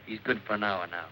Speaker 6: He's good for an hour now.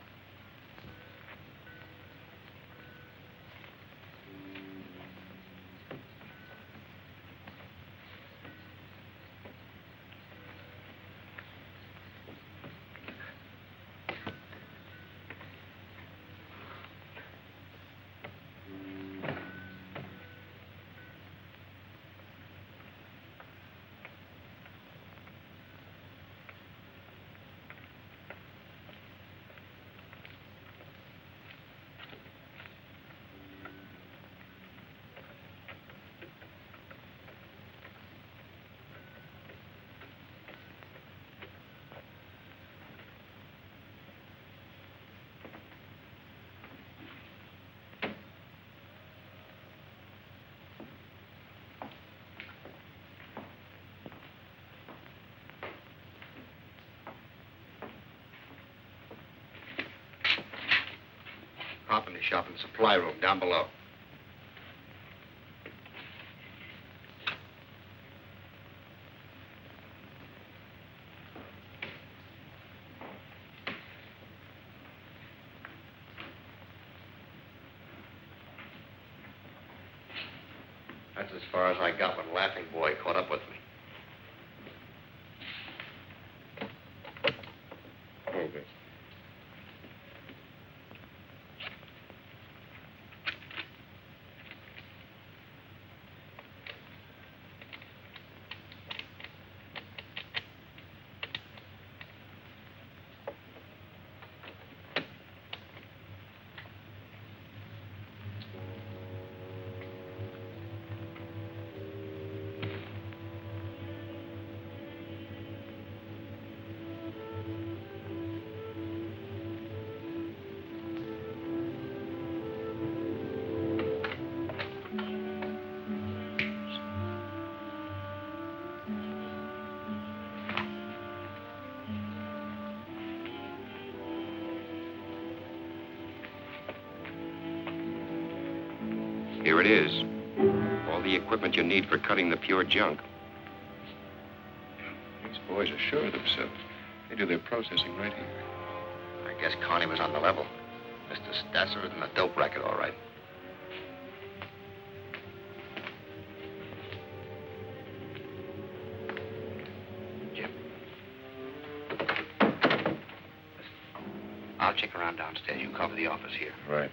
Speaker 4: Company shop and supply room down below. That's as far as I got when Laughing Boy caught up with me.
Speaker 8: Okay. Here it is. All the equipment you need for cutting the pure junk.
Speaker 1: These boys are sure of themselves. They do their processing right here.
Speaker 4: I guess Connie was on the level. Mr. Stasser is in the dope racket, all right. Jim. I'll check around downstairs. You cover the office here.
Speaker 8: Right.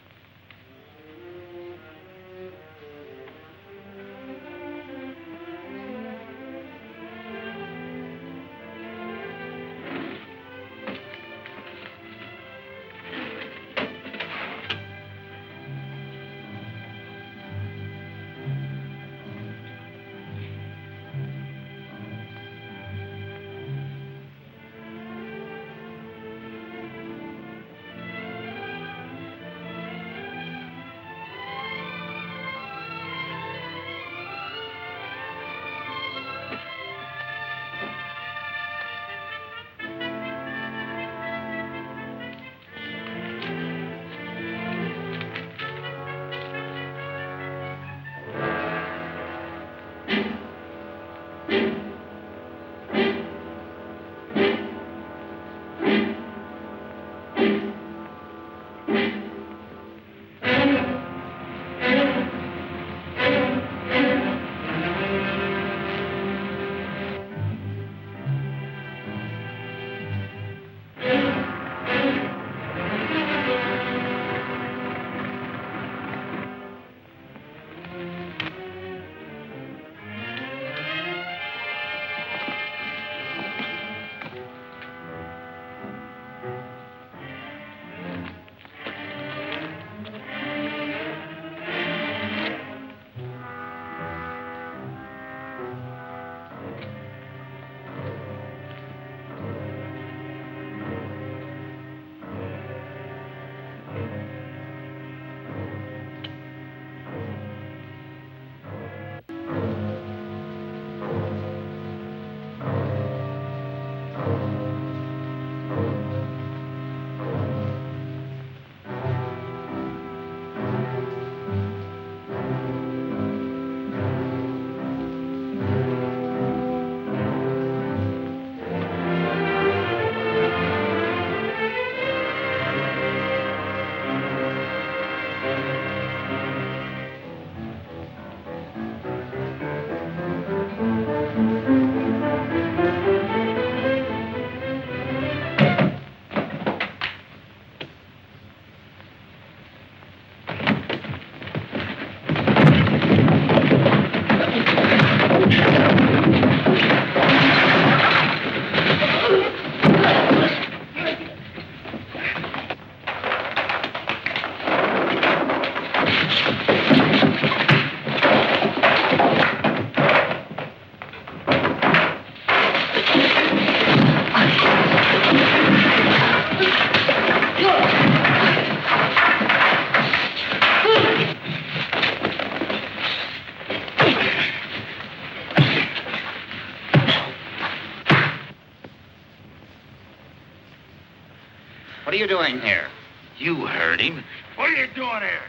Speaker 4: doing here?
Speaker 6: You heard him.
Speaker 7: What are you doing here?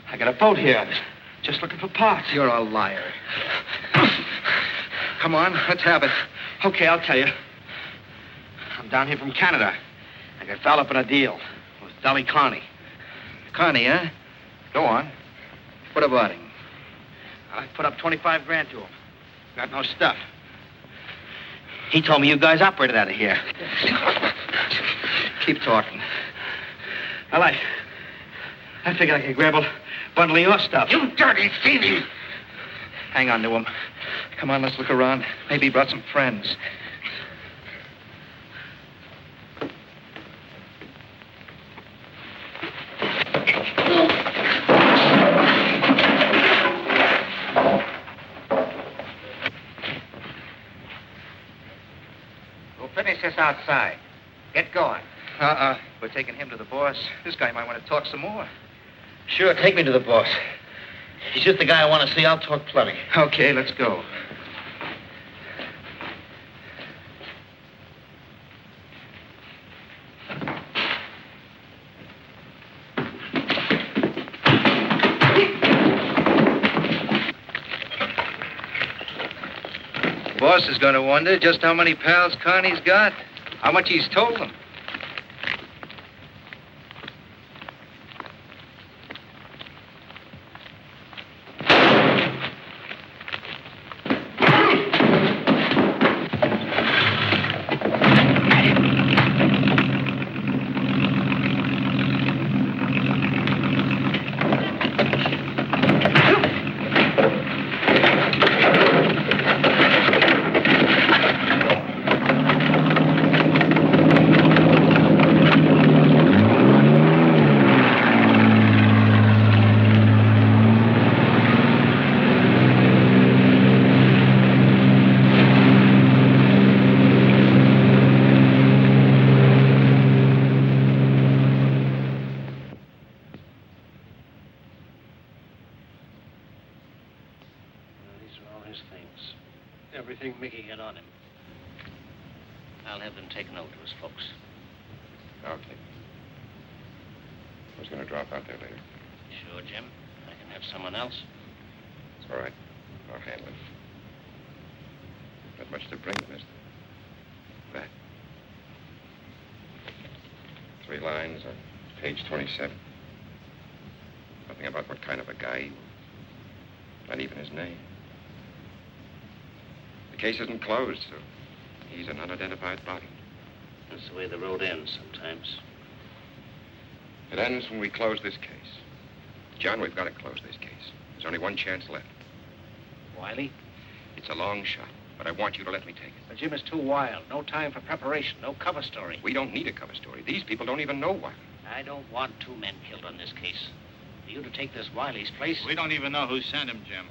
Speaker 6: I got a boat here. I was just looking for parts.
Speaker 12: You're a liar. Come on, let's have it.
Speaker 6: Okay, I'll tell you. I'm down here from Canada. I got fouled up in a deal with Dolly Carney.
Speaker 12: Connie, huh? Go on. What about him?
Speaker 6: I put up 25 grand to him. Got no stuff. He told me you guys operated out of here.
Speaker 12: Keep talking.
Speaker 6: Well, I figured I could grab a bundle of your stuff.
Speaker 7: You dirty thieving!
Speaker 12: Hang on to him. Come on, let's look around. Maybe he brought some friends.
Speaker 6: We'll finish this outside. Get going.
Speaker 12: We're taking him to the boss. This guy might want to talk some more.
Speaker 6: Sure, take me to the boss. He's just the guy I want to see. I'll talk plenty.
Speaker 12: Okay, let's go. The boss is going to wonder just how many pals Connie's got, how much he's told them.
Speaker 4: Everything Mickey had on him. I'll have them taken over to his folks.
Speaker 8: Okay. I was going to drop out there later.
Speaker 4: Sure, Jim. I can have someone else.
Speaker 8: It's all right. I'll handle it. Not much to bring, mister. That. 3 lines on page 27. Nothing about what kind of a guy he was. Not even his name. The case isn't closed, so he's an unidentified body.
Speaker 4: That's the way the road ends sometimes.
Speaker 8: It ends when we close this case. John, we've got to close this case. There's only one chance left.
Speaker 4: Wiley?
Speaker 8: It's a long shot, but I want you to let me take it.
Speaker 4: But Jim is too wild. No time for preparation. No cover story.
Speaker 8: We don't need a cover story. These people don't even know Wiley.
Speaker 4: I don't want 2 men killed on this case. For you to take this Wiley's place...
Speaker 5: We don't even know who sent him, Jim.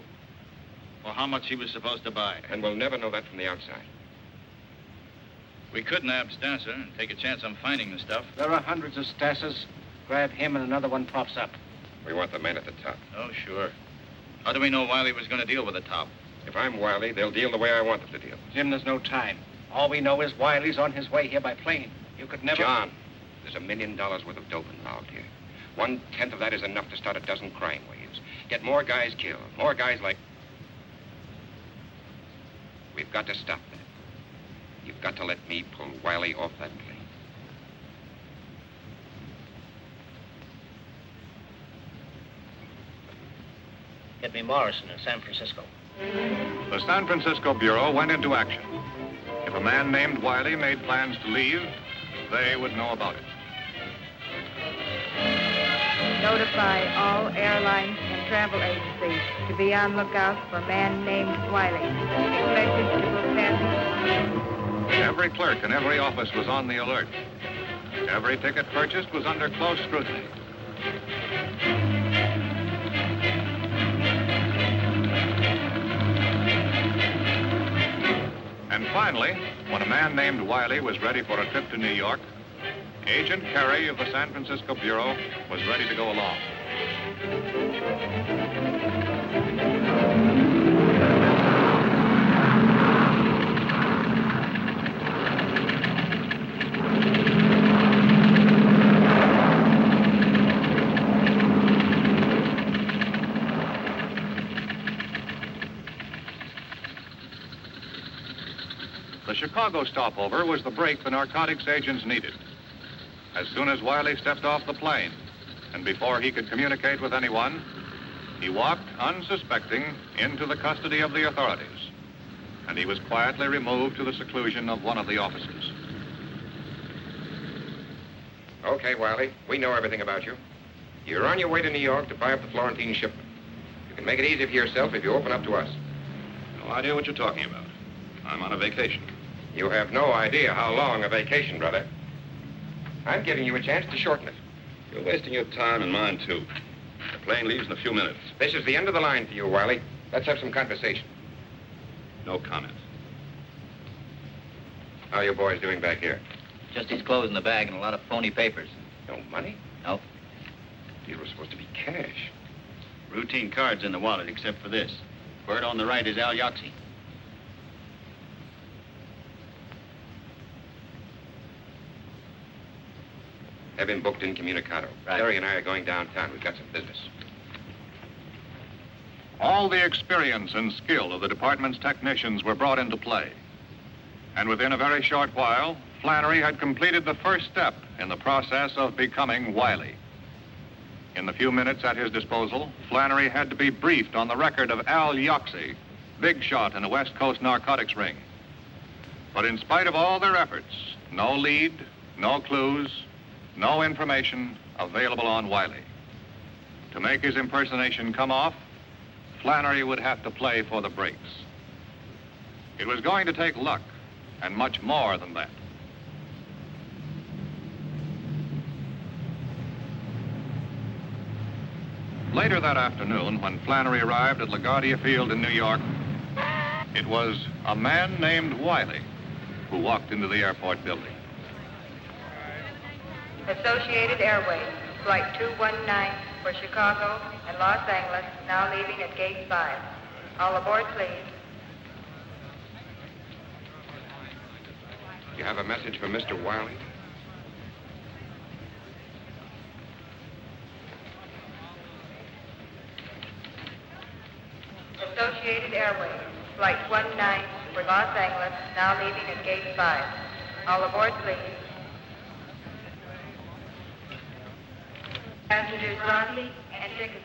Speaker 5: Or how much he was supposed to buy.
Speaker 8: And we'll never know that from the outside.
Speaker 5: We could nab Stasser and take a chance on finding the stuff.
Speaker 4: There are hundreds of Stassers. Grab him and another one pops up.
Speaker 8: We want the man at the top.
Speaker 5: Oh, sure. How do we know Wiley was going to deal with the top?
Speaker 8: If I'm Wiley, they'll deal the way I want them to deal.
Speaker 4: Jim, there's no time. All we know is Wiley's on his way here by plane. You could never...
Speaker 8: John, there's $1 million worth of dope involved here. 1/10 of that is enough to start a dozen crime waves. Get more guys killed. More guys like... We've got to stop that. You've got to let me pull Wiley off that plane.
Speaker 4: Get me Morrison in San Francisco.
Speaker 1: The San Francisco Bureau went into action. If a man named Wiley made plans to leave, they would know about it.
Speaker 13: Notify all airlines and travel agencies to be on lookout for a man named Wiley. Expected to book passengers.
Speaker 1: Every clerk in every office was on the alert. Every ticket purchased was under close scrutiny. And finally, when a man named Wiley was ready for a trip to New York, Agent Carey of the San Francisco Bureau was ready to go along. Chicago stopover was the break the narcotics agents needed. As soon as Wiley stepped off the plane, and before he could communicate with anyone, he walked, unsuspecting, into the custody of the authorities, and he was quietly removed to the seclusion of one of the offices.
Speaker 8: Okay, Wiley, we know everything about you. You're on your way to New York to buy up the Florentine shipment. You can make it easy for yourself if you open up to us.
Speaker 3: No idea what you're talking about. I'm on a vacation.
Speaker 8: You have no idea how long a vacation, brother. I'm giving you a chance to shorten it.
Speaker 3: You're wasting your time and mine, too. The plane leaves in a few minutes.
Speaker 8: This is the end of the line for you, Wiley. Let's have some conversation.
Speaker 3: No comment.
Speaker 8: How are you boys doing back here?
Speaker 5: Just his clothes in the bag and a lot of phony papers.
Speaker 8: No money?
Speaker 5: No.
Speaker 8: These were supposed to be cash.
Speaker 4: Routine cards in the wallet, except for this. Word on the right is Al Yoxie.
Speaker 8: Have him booked incommunicado.
Speaker 5: Right.
Speaker 8: Terry and I are going downtown. We've got some business.
Speaker 1: All the experience and skill of the department's technicians were brought into play. And within a very short while, Flannery had completed the first step in the process of becoming Wiley. In the few minutes at his disposal, Flannery had to be briefed on the record of Al Yoxie, big shot in the West Coast narcotics ring. But in spite of all their efforts, no lead, no clues, no information available on Wiley. To make his impersonation come off, Flannery would have to play for the breaks. It was going to take luck, and much more than that. Later that afternoon, when Flannery arrived at LaGuardia Field in New York, it was a man named Wiley who walked into the airport building.
Speaker 13: Associated Airways, Flight 219 for Chicago and Los Angeles, now leaving at Gate 5. All aboard, please.
Speaker 8: You have a message for Mr. Wiley?
Speaker 13: Associated Airways, Flight 19 for Los Angeles, now leaving at Gate 5. All aboard, please. Passengers Ronley and Dickinson,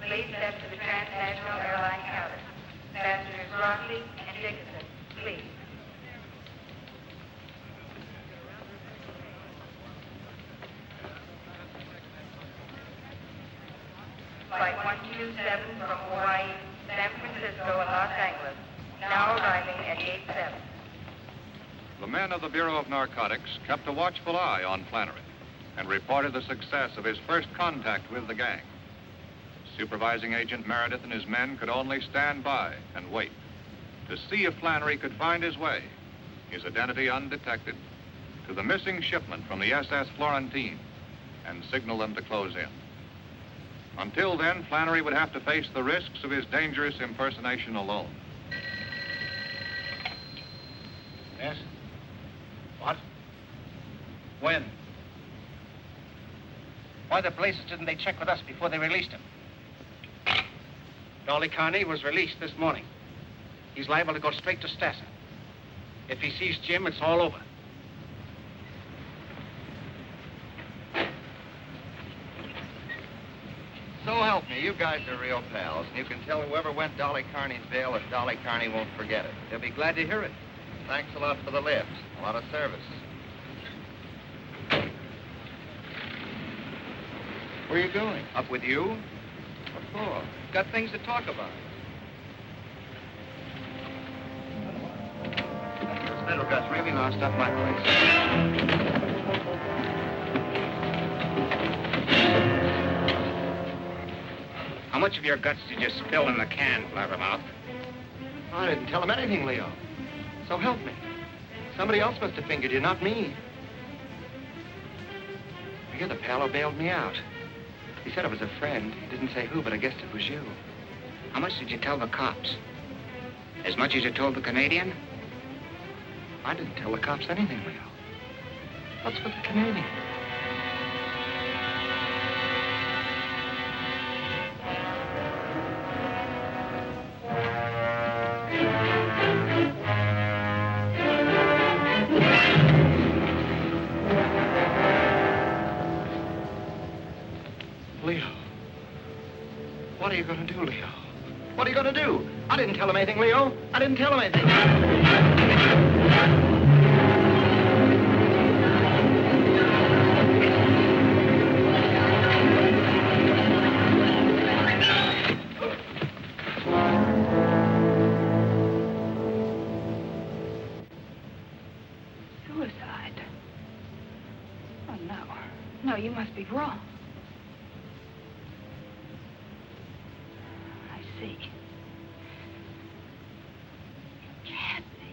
Speaker 13: please step to the transnational airline counter. Passengers Ronley and Dickinson, please. Flight 127 from Hawaii, San Francisco, and Los Angeles, now arriving at Gate 7.
Speaker 1: The men of the Bureau of Narcotics kept a watchful eye on Flannery and reported the success of his first contact with the gang. Supervising Agent Meredith and his men could only stand by and wait to see if Flannery could find his way, his identity undetected, to the missing shipment from the SS Florentine and signal them to close in. Until then, Flannery would have to face the risks of his dangerous impersonation alone.
Speaker 4: Yes? What? When? Why the blazes didn't they check with us before they released him? Dolly Carney was released this morning. He's liable to go straight to Stassa. If he sees Jim, it's all over.
Speaker 12: So help me, you guys are real pals, and you can tell whoever went Dolly Carney's bail that Dolly Carney won't forget it. They'll be glad to hear it. Thanks a lot for the lift. A lot of service. Where are you going? Up with you? What for? Got things to talk about. Those little guts really lost up my place.
Speaker 4: How much of your guts did you spill in the can, Blabbermouth?
Speaker 12: I didn't tell him anything, Leo. So help me. Somebody else must have fingered you, not me. You're the pal who bailed me out. He said it was a friend. He didn't say who, but I guessed it was you.
Speaker 4: How much did you tell the cops? As much as you told the Canadian?
Speaker 12: I didn't tell the cops anything, Leo. What's with the Canadian? Leo. What are you going to do, Leo? What are you going to do? I didn't tell him anything, Leo. I didn't tell him anything.
Speaker 9: Suicide? Oh, no. No, you must be wrong. I see. It can't be.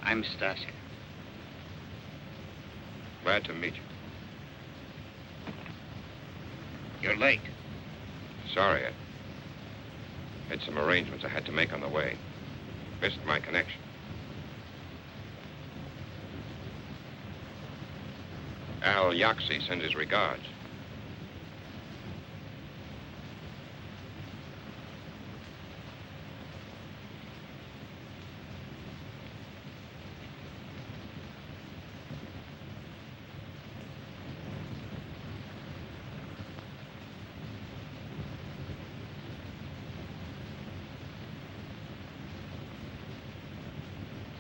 Speaker 12: I'm Stasia.
Speaker 8: Glad to meet you.
Speaker 12: You're late.
Speaker 8: Sorry, I had some arrangements I had to make on the way. Missed my connection. Al Yaxi sends his regards.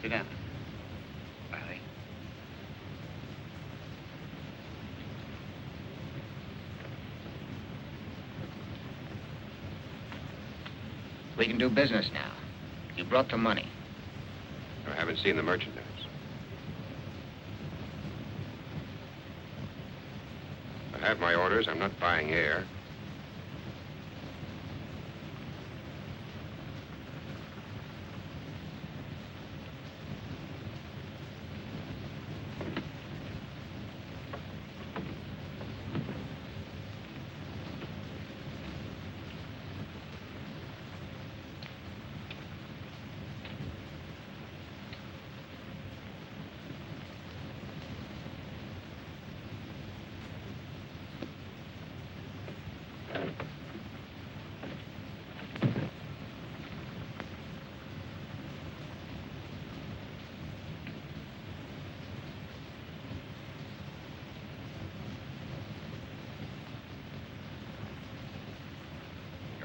Speaker 12: Sit down. Riley. We can do business now. You brought the money.
Speaker 8: I haven't seen the merchandise. I have my orders. I'm not buying air.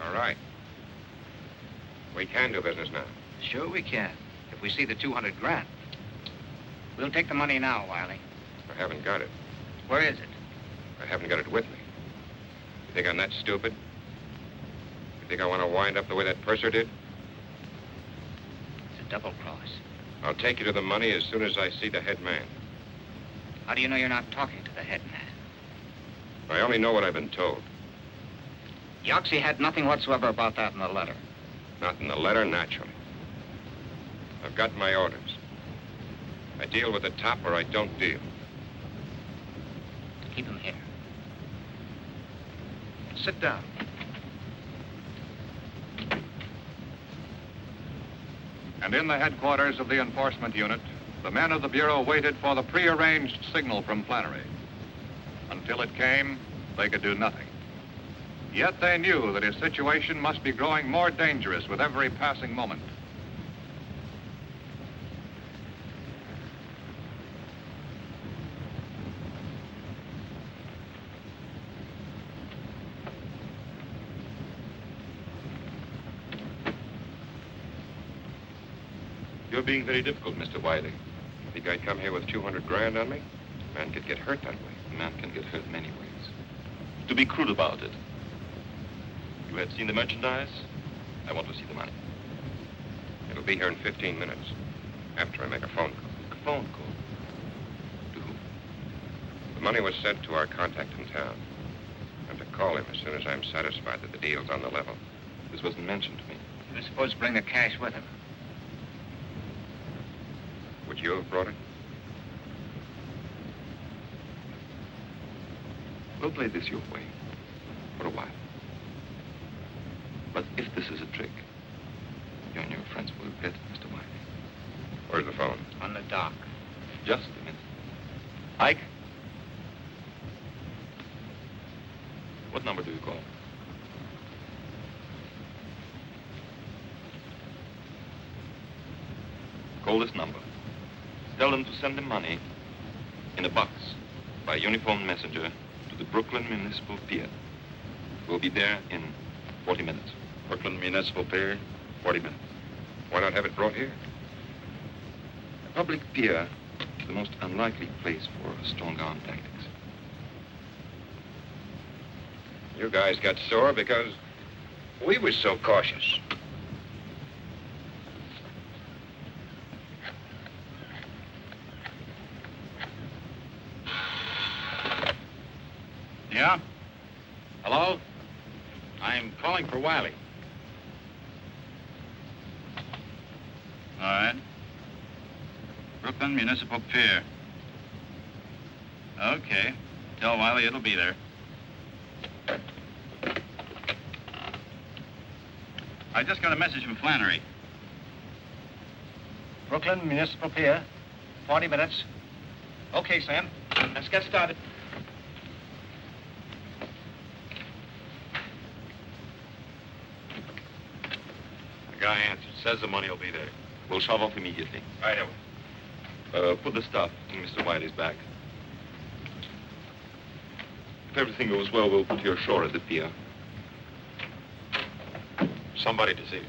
Speaker 8: All right. We can do business now.
Speaker 12: Sure we can, if we see the 200 grand. We'll take the money now, Wiley.
Speaker 8: I haven't got it.
Speaker 12: Where is it?
Speaker 8: I haven't got it with me. You think I'm that stupid? You think I want to wind up the way that purser did?
Speaker 12: It's a double cross.
Speaker 8: I'll take you to the money as soon as I see the head man.
Speaker 12: How do you know you're not talking to the head man?
Speaker 8: I only know what I've been told.
Speaker 12: Yoxie had nothing whatsoever about that in the letter.
Speaker 8: Not in the letter, naturally. I've got my orders. I deal with the top or I don't deal.
Speaker 12: Keep him here. Sit down.
Speaker 1: And in the headquarters of the enforcement unit, the men of the Bureau waited for the prearranged signal from Flannery. Until it came, they could do nothing. Yet they knew that his situation must be growing more dangerous with every passing moment.
Speaker 8: You're being very difficult, Mr. Wiley. Think I'd come here with 200 grand on me? Man could get hurt that way.
Speaker 3: A man can get hurt many ways. To be crude about it. You have seen the merchandise? I want to see the money.
Speaker 8: It'll be here in 15 minutes, after I make a phone call.
Speaker 3: A phone call? To whom?
Speaker 8: The money was sent to our contact in town. I'm to call him as soon as I'm satisfied that the deal's on the level.
Speaker 3: This wasn't mentioned to me.
Speaker 6: He was supposed to bring the cash with him.
Speaker 8: Would you have brought it?
Speaker 3: We'll play this your way. For a while. But if this is a trick, you and your friends will regret it, Mr. Wiley.
Speaker 8: Where's the phone?
Speaker 6: On the dock.
Speaker 3: Just a minute. Ike? What number do you call? Call this number. Tell them to send the money in a box by uniformed messenger to the Brooklyn Municipal Pier. We'll be there in 40 minutes.
Speaker 8: Brooklyn Municipal Pier?
Speaker 3: 40 minutes.
Speaker 8: Why not have it brought here?
Speaker 3: A public pier is the most unlikely place for strong-arm tactics.
Speaker 8: You guys got sore because we was so cautious.
Speaker 4: Yeah? Hello? I'm calling for Wiley. All right. Brooklyn Municipal Pier. Okay. Tell Wiley it'll be there. I just got a message from Flannery.
Speaker 6: Brooklyn Municipal Pier. 40 minutes. Okay, Sam. Let's get started.
Speaker 3: The guy answered. Says the money will be there. We'll shove off immediately. Right away. Put the stuff in Mr. Wiley's bag. If everything goes well, we'll put you ashore at the pier.
Speaker 4: Somebody to see.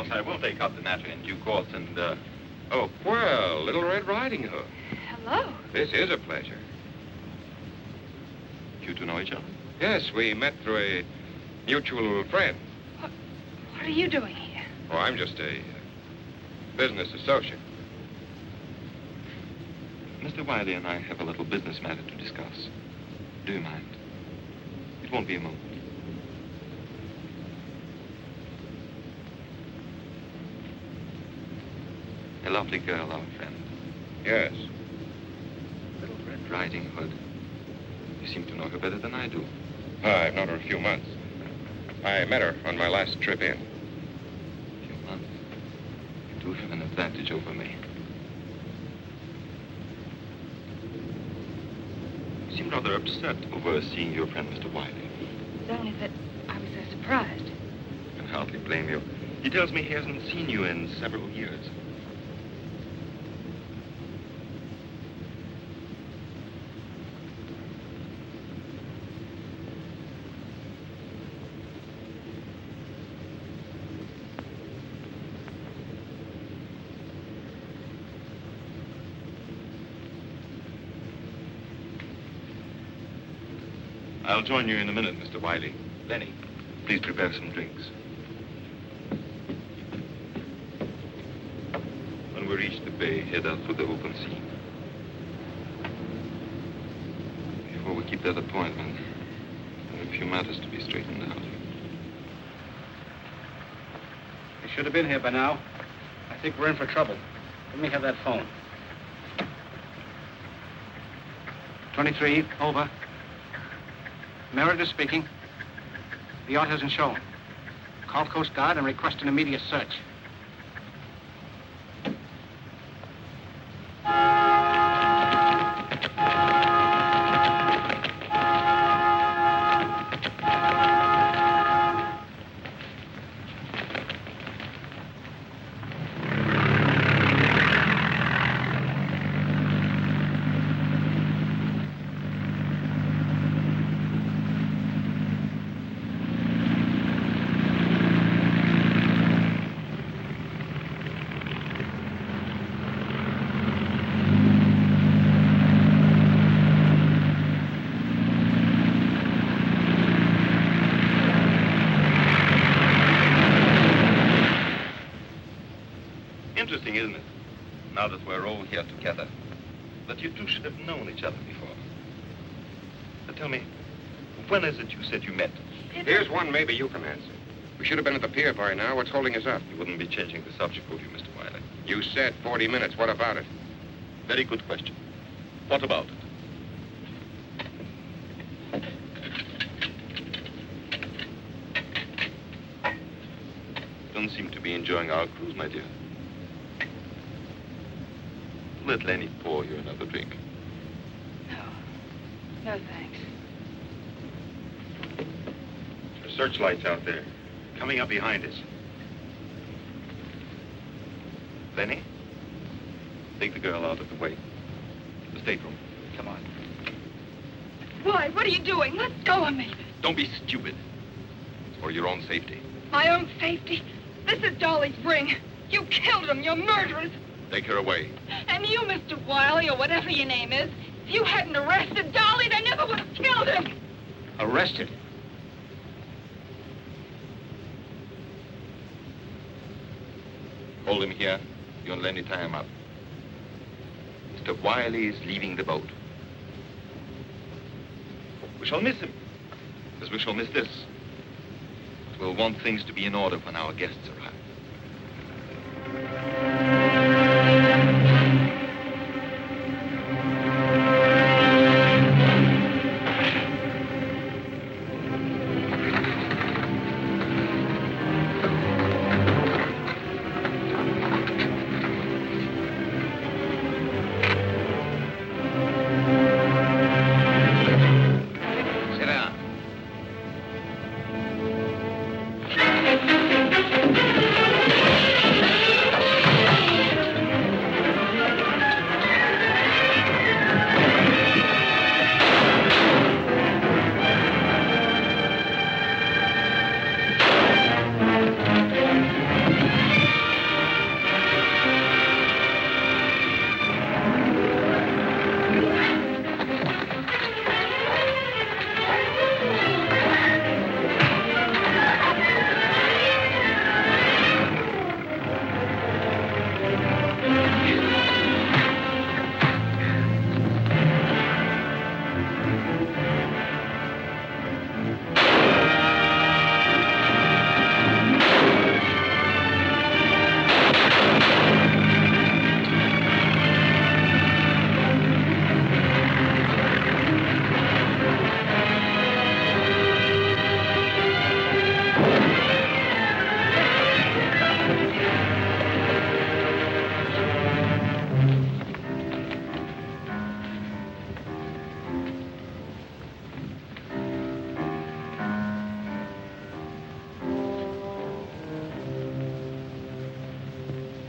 Speaker 3: I will take up the matter in due course and,
Speaker 8: Oh, well, Little Red Riding Hood.
Speaker 9: Hello.
Speaker 8: This is a pleasure.
Speaker 3: You two know each other?
Speaker 8: Yes, we met through a mutual friend.
Speaker 9: What are you doing here?
Speaker 8: Oh, I'm just a business associate.
Speaker 3: Mr. Wiley and I have a little business matter to discuss. Do you mind? It won't be a moment. A lovely girl, our friend.
Speaker 8: Yes.
Speaker 3: Little Red Riding Hood. You seem to know her better than I do.
Speaker 8: I've known her a few months. I met her on my last trip in.
Speaker 3: A few months? You do have an advantage over me. You seem rather upset over seeing your friend, Mr. Wiley.
Speaker 9: It's only that I was so surprised.
Speaker 3: I can hardly blame you. He tells me he hasn't seen you in several years. I'll join you in a minute, Mr. Wiley. Lenny, please prepare some drinks. When we reach the bay, head out for the open sea. Before we keep that appointment, there are a few matters to be straightened out.
Speaker 6: He should have been here by now. I think we're in for trouble. Let me have that phone. 23, over. Meredith speaking. The yacht hasn't shown. Call Coast Guard and request an immediate search.
Speaker 3: interesting, isn't it? Now that we're all here together, that you two should have known each other before. But tell me, when is it you said you met?
Speaker 8: Here's one maybe you can answer. We should have been at the pier by now. What's holding us up?
Speaker 3: You wouldn't be changing the subject, would you, Mr. Wiley?
Speaker 8: You said 40 minutes. What about it?
Speaker 3: Very good question. What about it? Don't seem to be enjoying our cruise, my dear. Let Lenny pour you another drink.
Speaker 9: No, thanks.
Speaker 3: The searchlight's out there, coming up behind us. Lenny, take the girl out of the way. The stateroom. Come on.
Speaker 9: Why? What are you doing? Let go of me.
Speaker 3: Don't be stupid. It's for your own safety.
Speaker 9: My own safety? This is Dolly's ring. You killed him. You're murderers.
Speaker 3: Take her away.
Speaker 9: And you, Mr. Wiley, or whatever your name is, if you hadn't arrested Dolly, they never would have killed him.
Speaker 7: Arrested?
Speaker 3: Hold him here. You and Lenny tie him up. Mr. Wiley is leaving the boat. We shall miss him, as we shall miss this. But we'll want things to be in order when our guests arrive.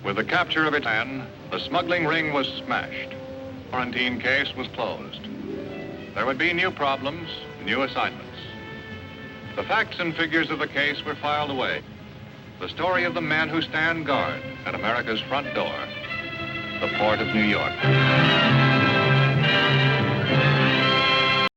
Speaker 1: With the capture of its man, the smuggling ring was smashed. The quarantine case was closed. There would be new problems, new assignments. The facts and figures of the case were filed away. The story of the men who stand guard at America's front door, the port of New York.